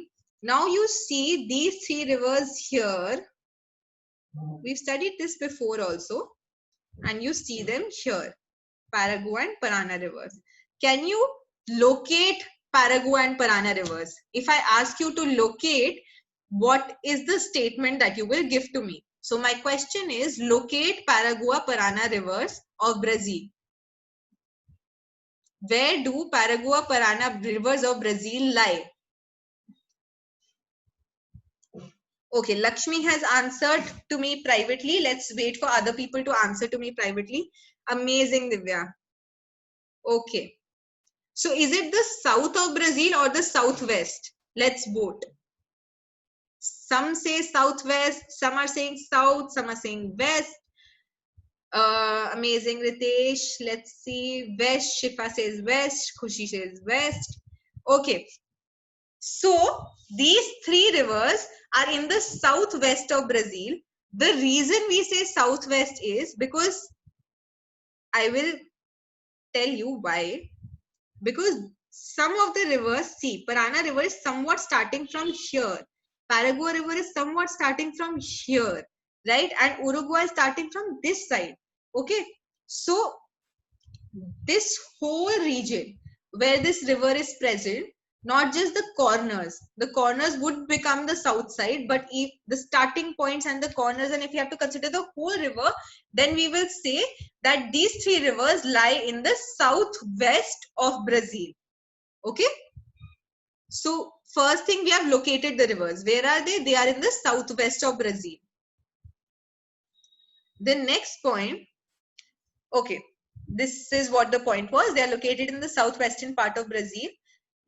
Now you see these three rivers here. We've studied this before also, and you see them here, Paraguay and Parana rivers. Can you locate Paraguay and Parana rivers? If I ask you to locate, what is the statement that you will give to me? So my question is, locate Paraguay Parana rivers of Brazil. Where do Paraguay Parana rivers of Brazil lie? Okay, Lakshmi has answered to me privately. Let's wait for other people to answer to me privately. Amazing, Divya. Okay. So is it the south of Brazil or the southwest? Let's vote. Some say southwest, some are saying south, some are saying west. Amazing, Ritesh. Let's see. West. Shifa says west. Khushi says west. Okay. So these three rivers are in the southwest of Brazil. The reason we say southwest is because I will tell you why. Because some of the rivers, see, Parana river is somewhat starting from here. Paraguay river is somewhat starting from here, right? And Uruguay is starting from this side. Okay. So this whole region where this river is present, not just the corners would become the south side, but if the starting points and the corners, and if you have to consider the whole river, then we will say that these three rivers lie in the southwest of Brazil. Okay. So first thing, we have located the rivers. Where are they? They are in the southwest of Brazil. The next point, Okay, this is what the point was. They are located in the southwestern part of Brazil.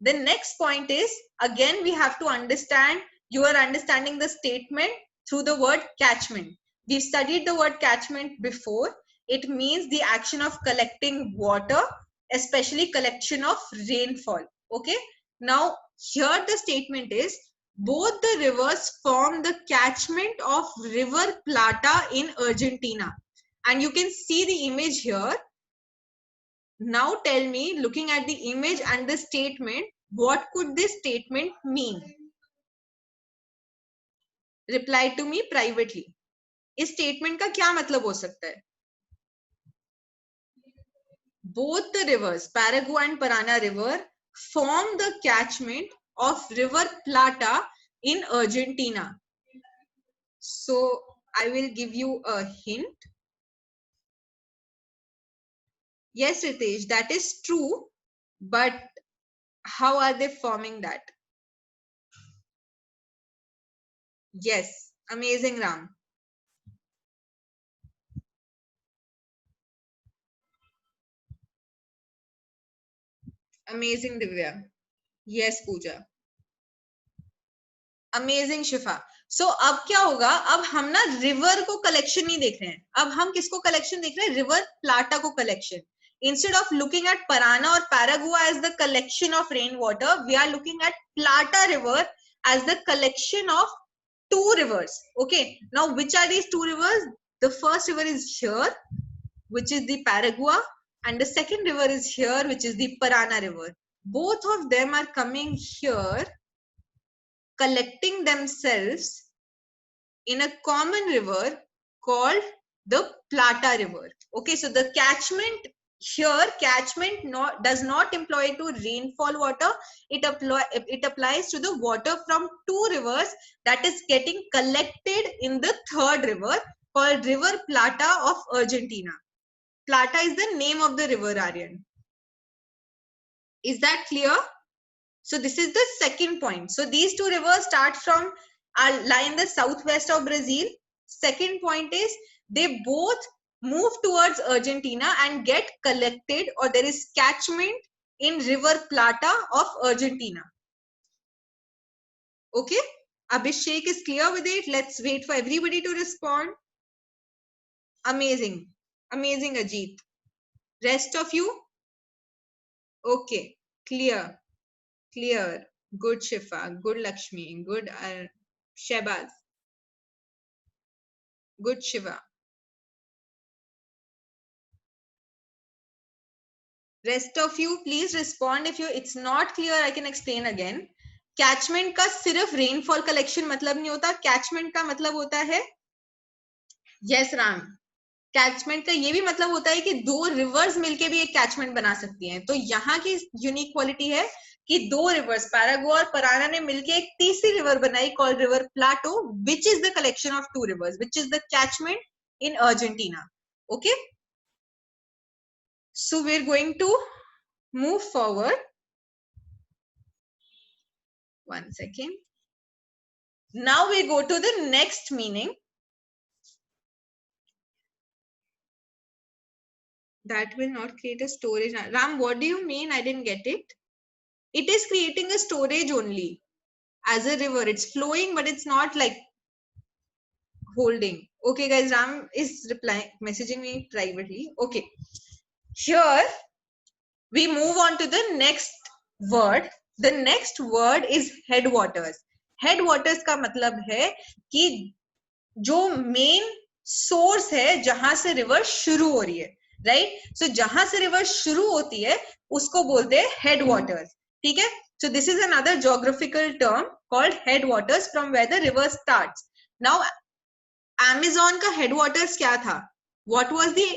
The next point is, again, we have to understand, you are understanding the statement through the word catchment. We've studied the word catchment before. It means the action of collecting water, especially collection of rainfall. Okay. Now, here the statement is, both the rivers form the catchment of River Plata in Argentina. And you can see the image here. Now tell me, looking at the image and the statement, what could this statement mean? Reply to me privately. इस statement का क्या मतलब हो सकता है? Both the rivers, Paraguay and Parana River, form the catchment of River Plata in Argentina. So I will give you a hint. Yes, Ritesh, that is true, but how are they forming that? Yes, amazing, Ram. Amazing, Divya. Yes, Pooja. Amazing शिफा. सो अब क्या होगा, अब हम ना river को collection नहीं देख रहे हैं, अब हम किसको कलेक्शन देख रहे हैं? रिवर प्लाटा को collection. Instead of looking at Parana or Paraguay as the collection of rainwater, we are looking at Plata River as the collection of two rivers. Okay, now which are these two rivers? The first river is here, which is the Paraguay, and the second river is here, which is the Parana River. Both of them are coming here, collecting themselves in a common river called the Plata River. Okay, so the catchment here, catchment does not apply to rainfall water. It applies to the water from two rivers that is getting collected in the third river called River Plata of Argentina. Plata is the name of the river, Aryan. Is that clear? So this is the second point. So these two rivers lie in the southwest of Brazil. Second point is, they both move towards Argentina and get collected, or there is catchment in River Plata of Argentina. Okay, Abhishek is clear with it. Let's wait for everybody to respond. Amazing, amazing, Ajit. Rest of you? Okay, clear. Clear. Good, Shifa. Good, Lakshmi. Good, Shebaz. Good, Shiva. Rest of you, please respond. If it's not clear, I can explain again. Catchment का सिर्फ rainfall collection मतलब नहीं होता. Catchment का मतलब होता है, yes, Ram. Catchment का ये भी मतलब होता है कि दो रिवर्स मिलके भी एक कैचमेंट बना सकती हैं. तो यहाँ की यूनिक क्वालिटी है कि दो रिवर्स, पैरागुआ और पराना, ने मिलके एक तीसरी रिवर बनाई called river Plata, which is the collection of two rivers, which is the catchment in Argentina. Okay, so we are going to move forward. One second. Now we go to the next meaning. That will not create a storage. Ram, what do you mean? I didn't get it. It is creating a storage only. As a river, it's flowing, but it's not like holding. Okay, guys, Ram is replying, messaging me privately. Okay. Here, we move on to the next word. The next word is headwaters. Headwaters का मतलब है कि जो main source है जहां से river शुरू हो रही है, right? So जहां से river शुरू होती है उसको बोलते हैं headwaters. ठीक है? So this is another geographical term called headwaters, from where the river starts. Now Amazon का headwaters क्या था? What was the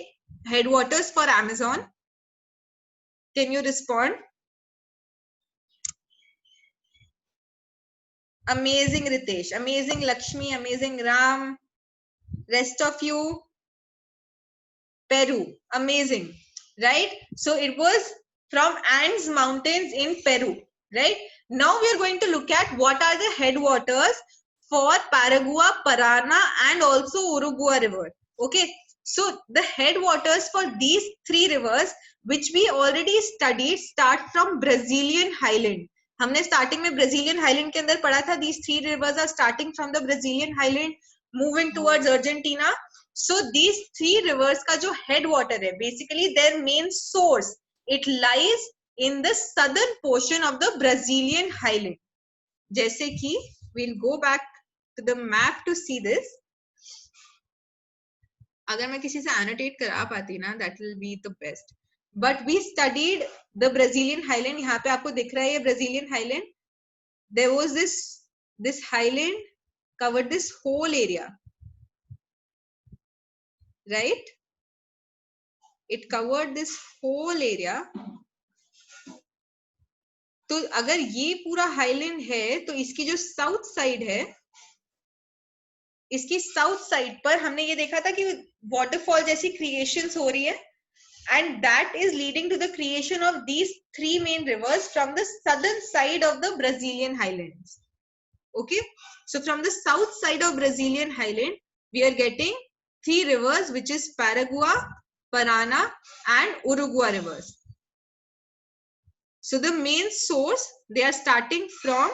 headwaters for Amazon? Can you respond? Amazing, Ritesh. Amazing, Lakshmi. Amazing, Ram. Rest of you, Peru. Amazing, right? So it was from Andes Mountains in Peru, right? Now we are going to look at what are the headwaters for Paraguay, Parana, and also Uruguay River. Okay, So the headwaters for these three rivers which we already studied start from Brazilian highland. हमने starting में Brazilian highland के अंदर पढ़ा था. These three rivers are starting from the Brazilian highland, moving towards Argentina. So these three rivers का जो headwater है, basically their main source, it lies in the southern portion of the Brazilian highland. जैसे कि we'll go back to the map to see this. अगर मैं किसी से annotate करा पाती ना, that will be the best. But we studied the Brazilian highland. यहाँ पे आपको दिख रहा है ये Brazilian highland. There was this highland covered this whole area, right? It covered this whole area. तो अगर ये पूरा हाईलैंड है तो इसकी जो साउथ साइड है, इसकी साउथ साइड पर हमने ये देखा था कि वाटरफॉल जैसी क्रिएशंस हो रही है, and that is leading to the creation of these three main rivers from the southern side of the Brazilian highlands. Okay, so from the south side of Brazilian highland we are getting three rivers, which is Paraguay, Parana and Uruguay rivers. So the main source, they are starting from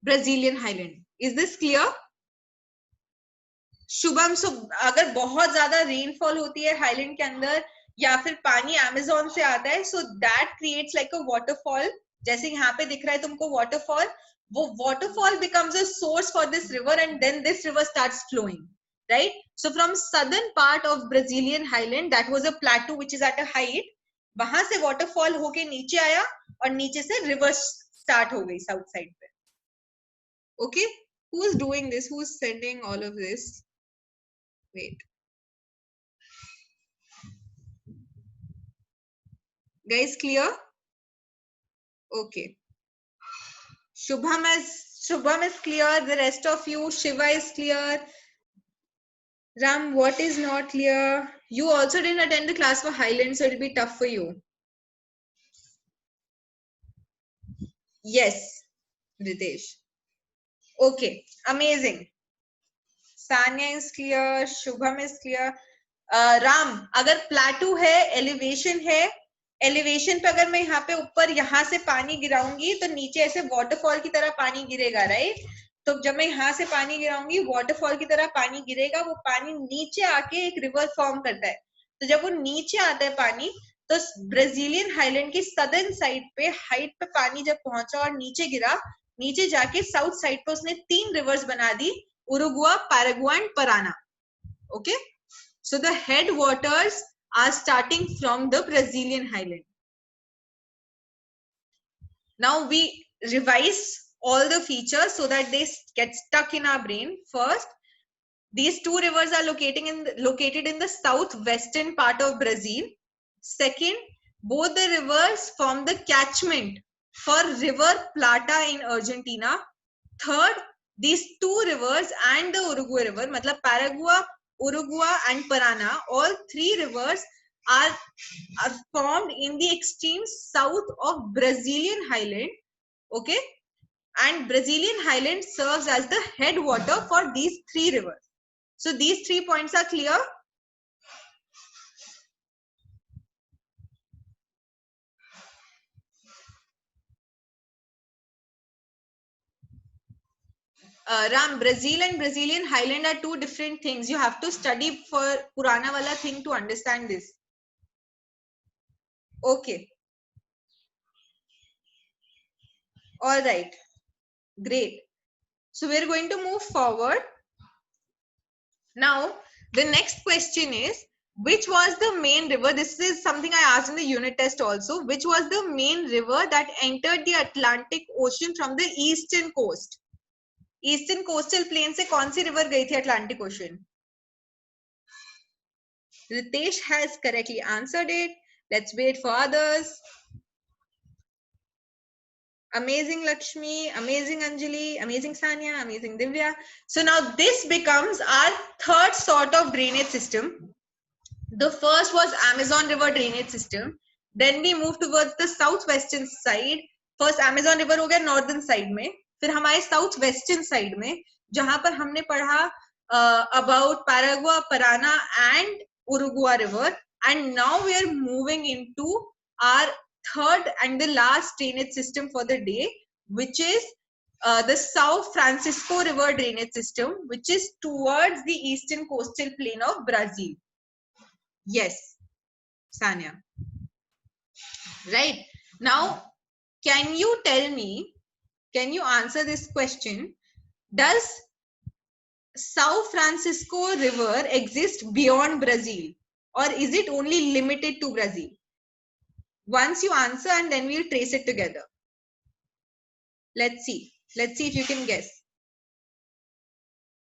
Brazilian highland. Is this clear? Shubham, सो अगर बहुत ज्यादा rainfall होती है highland के अंदर या फिर पानी अमेज़न से आता है, so that creates like a waterfall. जैसे यहाँ पे दिख रहा है तुमको वाटरफॉल, वो waterfall becomes a source for this river and then this river starts flowing, right? So from southern part of Brazilian highland, that was a plateau which is at a height. वहां से waterfall होके नीचे आया और नीचे से river start हो गई साउथ साइड पे. Okay, who is doing this? Who is sending all of this? Wait, guys, clear? Okay, Shubham is clear. The rest of you, Shiva is clear. Ram, what is not clear? You also didn't attend the class for Highland, so it'll be tough for you. Yes, Ritesh. Okay, amazing. Sanya is clear. Shubham is clear. Ram, अगर plateau है, elevation है, elevation पे अगर मैं यहाँ पे ऊपर यहाँ से पानी गिराऊंगी तो नीचे ऐसे वाटरफॉल की तरह पानी गिरेगा, राइट? तो जब मैं यहाँ से पानी गिराऊंगी वाटरफॉल की तरह पानी गिरेगा, वो पानी नीचे आके एक रिवर फॉर्म करता है. तो जब वो नीचे आता है पानी, तो ब्राजीलियन हाईलैंड की सदर्न साइड पे हाइट पे पानी जब पहुंचा और नीचे गिरा, नीचे जाके साउथ साइड पे उसने तीन रिवर्स बना दी, Uruguay, Paraguay and Parana. Okay, so the headwaters are starting from the Brazilian highland. Now we revise all the features so that they get stuck in our brain. First, these two rivers are located in the southwestern part of Brazil. Second, both the rivers form the catchment for River Plata in Argentina. Third, these two rivers and the Uruguay river, matlab Paraguay, Uruguay and Parana, all three rivers are formed in the extreme south of Brazilian highland. Okay, and Brazilian highland serves as the headwater for these three rivers. So these 3 points are clear. Ram, Brazil and Brazilian highland are two different things. You have to study for Purana wala thing to understand this. Okay. All right. Great. So we're going to move forward. Now, the next question is, which was the main river? This is something I asked in the unit test also. Which was the main river that entered the Atlantic Ocean from the eastern coast? Eastern coastal plain से कौन सी river गई थी Atlantic ocean? Ritesh has correctly answered it. Let's wait for others. Amazing Lakshmi, amazing Anjali, amazing Sanya, amazing Divya. So now this becomes our third sort of drainage system. The first was Amazon River drainage system. Then we moved towards the southwestern side. First Amazon River हो गया northern side में. फिर हमारे south western side में जहां पर हमने पढ़ा about Paraguay, Parana, and Uruguay River. And now we are moving into our third and the last drainage system for the day, which is the South Francisco River drainage system, which is towards the eastern coastal plain of Brazil. Yes, Sanya. Right. Now, can you tell me, can you answer this question? Does South Francisco River exist beyond Brazil, or is it only limited to Brazil? Once you answer, and then we'll trace it together. Let's see if you can guess.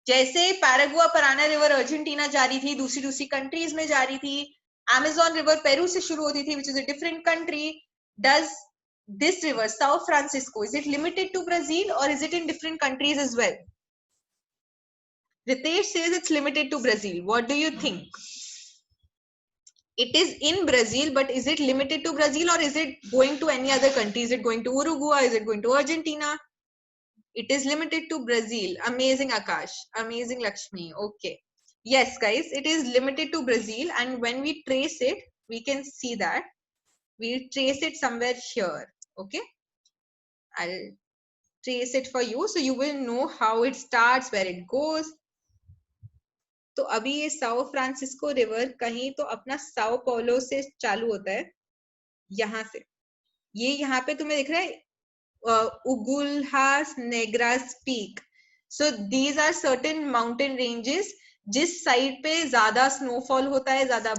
जैसे पैरागुआ Parana river Argentina जा रही थी, दूसरी countries में जा रही थी, Amazon river Peru से शुरू होती थी, which is a different country. Does this river South Francisco, is it limited to Brazil or is it in different countries as well? Ritesh says it's limited to Brazil. What do you think? It is in Brazil, but is it limited to Brazil or is it going to any other country? Is it going to Uruguay? Is it going to Argentina? It is limited to Brazil. Amazing, Akash. Amazing, Lakshmi. Okay. Yes, guys, it is limited to Brazil. And when we trace it, we can see that we'll trace it somewhere here. Okay. I'll trace it for you so you will know how it starts, where it goes. तो अभी ये Sao Francisco river कहीं तो अपना Sao Paulo से चालू होता है, यहाँ से ये यहाँ पे तुम्हें दिख रहा है Agulhas Negras peak. So these are certain mountain ranges जिस साइड पे ज्यादा स्नोफॉल होता है, ज्यादा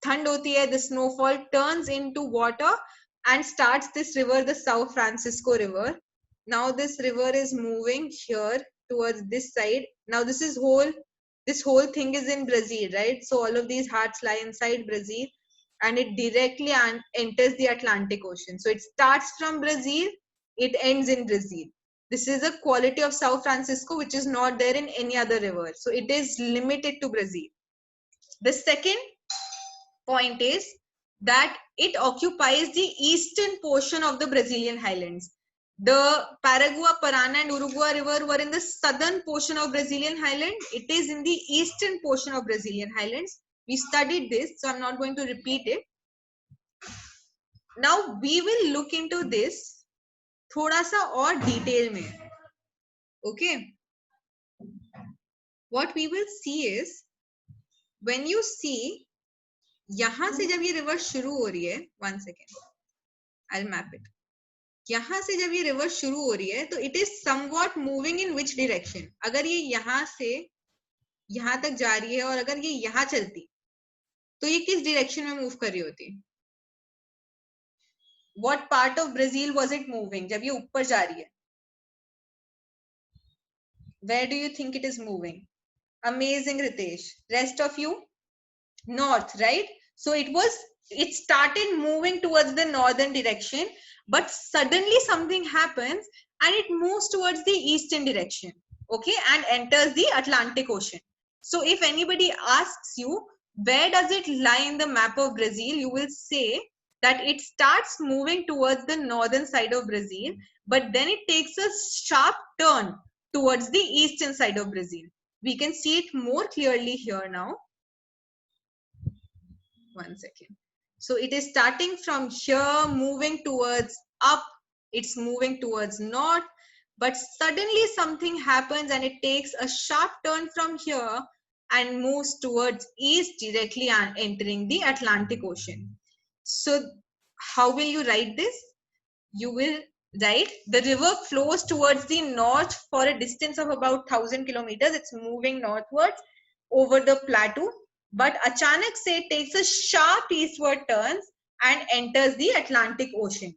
ठंड होती है. The snowfall turns into water and starts this river, the Sao Francisco River. Now this river is moving here towards this side. Now this whole thing is in Brazil, right? So all of these hearts lie inside Brazil and it directly enters the Atlantic Ocean. So it starts from Brazil, it ends in Brazil. This is a quality of Sao Francisco which is not there in any other river. So it is limited to Brazil. The second point is that it occupies the eastern portion of the Brazilian highlands. The Paraguay, Parana and Uruguay river were in the southern portion of Brazilian highland. It is in the eastern portion of Brazilian highlands. We studied this, so I'm not going to repeat it. Now we will look into this thoda sa aur detail mein. Okay. What we will see is, when you see यहां से जब ये river शुरू हो रही है, 1 second, I'll map it. यहां से जब ये रिवर शुरू हो रही है तो it is somewhat moving in which direction? अगर ये यहां से यहां तक जा रही है और अगर ये यहां चलती तो ये किस डायरेक्शन में मूव कर रही होती? What part of Brazil was it moving जब ये ऊपर जा रही है? Where do you think it is moving? Amazing, Ritesh. Rest of you? North, right? So it started moving towards the northern direction, but suddenly something happens and it moves towards the eastern direction, okay, and enters the Atlantic Ocean. So if anybody asks you where does it lie in the map of Brazil, you will say that it starts moving towards the northern side of Brazil, but then it takes a sharp turn towards the eastern side of Brazil. We can see it more clearly here now. 1 second. So it is starting from here, moving towards up, it's moving towards north, but suddenly something happens and it takes a sharp turn from here and moves towards east, directly and entering the Atlantic Ocean. So how will you write this? You will write the river flows towards the north for a distance of about 1000 kilometers. It's moving northwards over the plateau, but achanak se takes a sharp eastward turns and enters the Atlantic Ocean.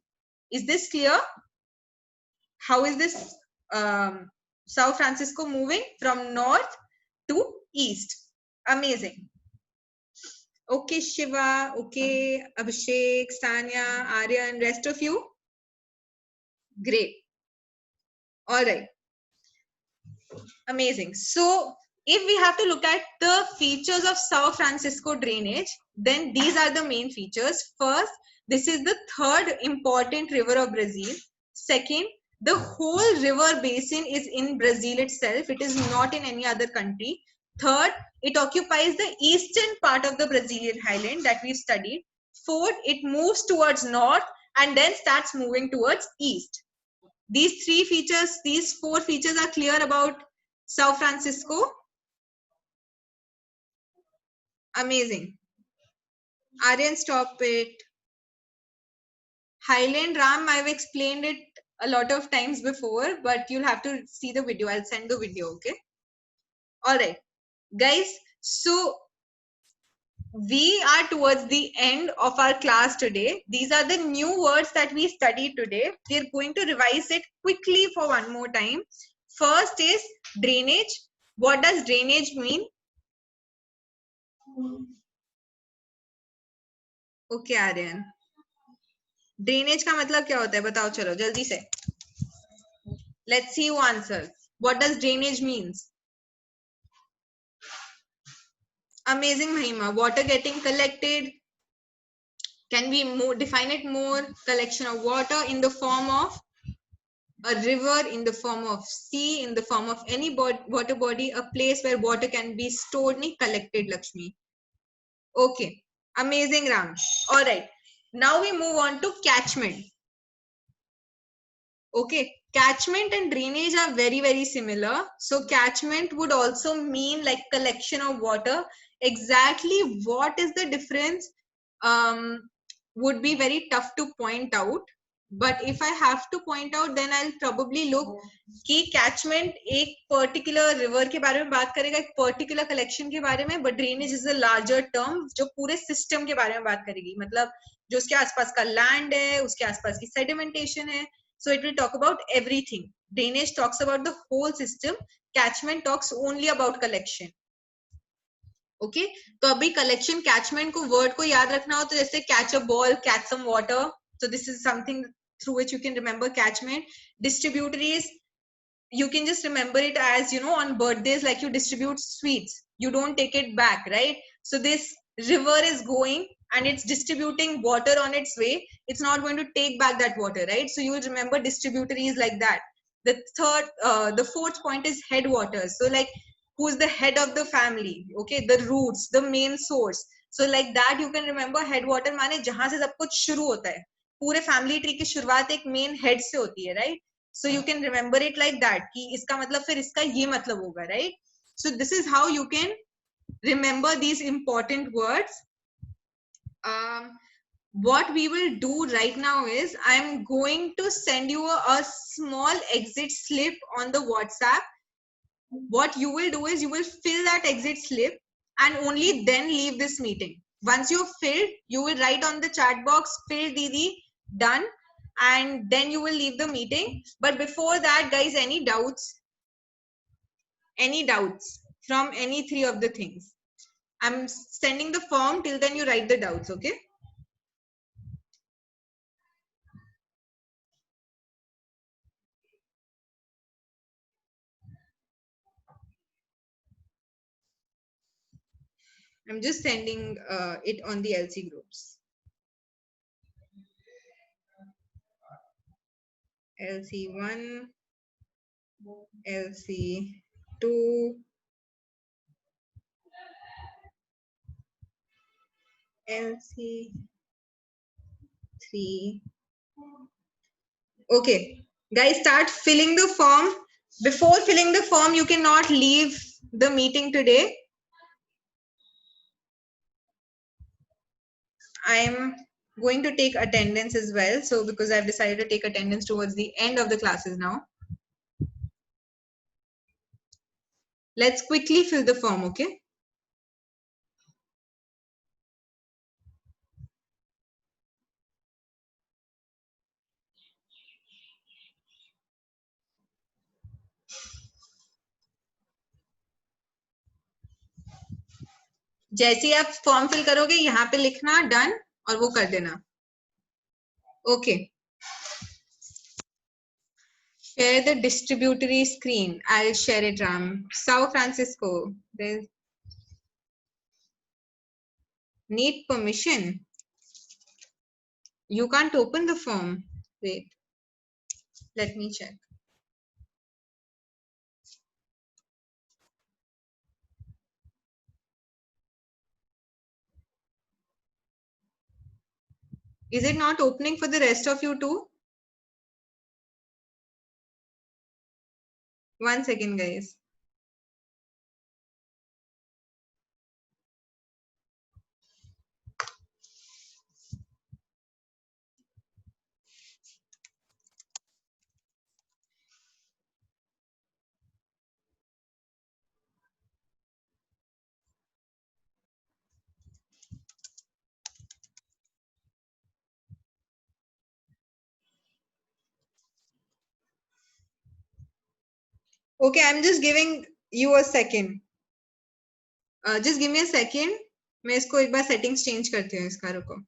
Is this clear? How is this Sao Francisco moving from north to east? Amazing. Okay, Shiva. Okay, Abhishek, Sanya, Arya, and rest of you. Great. All right. Amazing. So if we have to look at the features of Sao Francisco drainage, then these are the main features. First, this is the third important river of Brazil. Second, The whole river basin is in Brazil itself. It is not in any other country. Third, it occupies the eastern part of the Brazilian highland that we've studied. Fourth, it moves towards north and then starts moving towards east. These four features are clear about São Francisco. Amazing. Aryan, stop it. Highland Ram, I've explained it a lot of times before, but you'll have to see the video. I'll send the video, okay? All right, guys. So we are towards the end of our class today. These are the new words that we studied today. We're going to revise it quickly for one more time. First is drainage. What does drainage mean? Okay, Aryan. Drainage का मतलब क्या होता है बताओ चलो जल्दी से. Let's see who answers. What does drainage means? Amazing, Mahima. Water getting collected. Can we define it more? Collection of water in the form of a river, in the form of sea, in the form of any water body, a place where water can be stored, nahi collected, Lakshmi. Okay, amazing, Ram. All right, now we move on to catchment. Okay, catchment and drainage are very, very similar. So catchment would also mean like collection of water. Exactly what is the difference would be very tough to point out. But if I have to point out, then I'll probably look कि catchment एक particular river के बारे में बात करेगा, एक particular collection के बारे में, but drainage is a larger term जो पूरे system के बारे में बात करेगी. मतलब जो उसके आसपास का land है, उसके आसपास की sedimentation है. So it will talk about everything. Drainage talks about the whole system. Catchment talks only about collection. Okay, तो अभी collection catchment को word को याद रखना हो तो जैसे catch a ball, catch some water. So this is something through which you can remember catchment. Distributaries, you can just remember it as, you know, on birthdays, like you distribute sweets, you don't take it back, right? So this river is going and it's distributing water on its way. It's not going to take back that water, right? So you will remember distributaries like that. The fourth point is headwaters. So like who's the head of the family, okay, the roots, the main source. So like that you can remember headwater माने जहां से सब कुछ शुरू होता है. पूरे family tree की शुरुआत एक main head से होती है, right? So you can remember it like that कि इसका मतलब फिर इसका ये मतलब होगा, right? So this is how you can remember these important words. What we will do right now is I'm going to send you a small exit slip on the WhatsApp. What you will do is you will fill that exit slip and only then leave this meeting. Once you've filled, you will write on the chat box, fill Didi, done, and then you will leave the meeting. But before that, guys, any doubts? Any doubts from any three of the things? I'm sending the form, till then you write the doubts, okay? I'm just sending it on the LC groups. LC1, LC2, LC3. Okay, guys, start filling the form. Before filling the form, you cannot leave the meeting today. I'm going to take attendance as well. So because I've decided to take attendance towards the end of the classes now. Let's quickly fill the form, okay? जैसे आप form fill करोगे यहाँ पे लिखना done और वो कर देना. Okay. Share the distributory screen. I'll share it, Ram. São Francisco. There's need permission. You can't open the form. Wait. Let me check. Is it not opening for the rest of you too? 1 second, guys. Okay, I'm just giving you a second. Just give me a second. मैं इसको एक बार settings change करती हूँ इसका, रुको.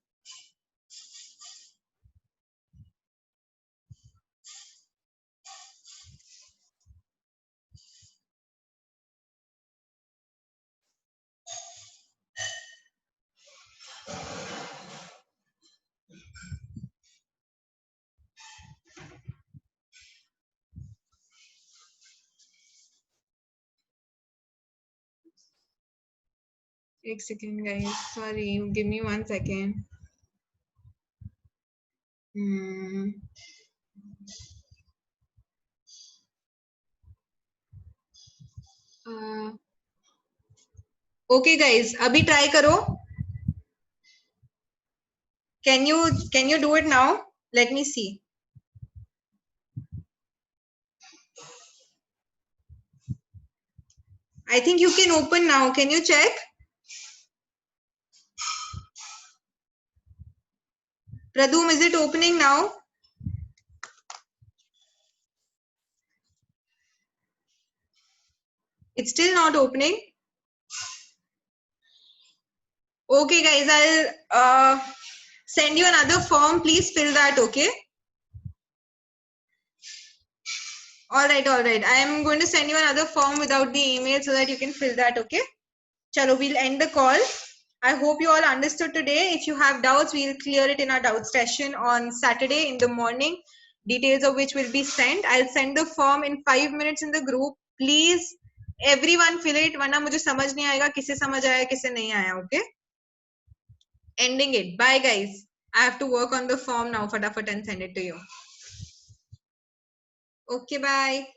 एक second, guys. Sorry, give me 1 second. Okay, guys. अभी try करो. Can you do it now? Let me see. I think you can open now. Can you check? Pradum, is it opening now? It's still not opening. Okay, guys, I'll send you another form. Please fill that, okay? All right. I am going to send you another form without the email so that you can fill that, okay? Chalo, we'll end the call. I hope you all understood today. If you have doubts, we'll clear it in our doubts session on Saturday in the morning, details of which will be sent. I'll send the form in 5 minutes in the group. Please, everyone fill it, वरना मुझे समझ नहीं आएगा किसे समझ आया किसे नहीं आया, okay? Ending it. Bye, guys. I have to work on the form now, fatafat, and send it to you. Okay, bye.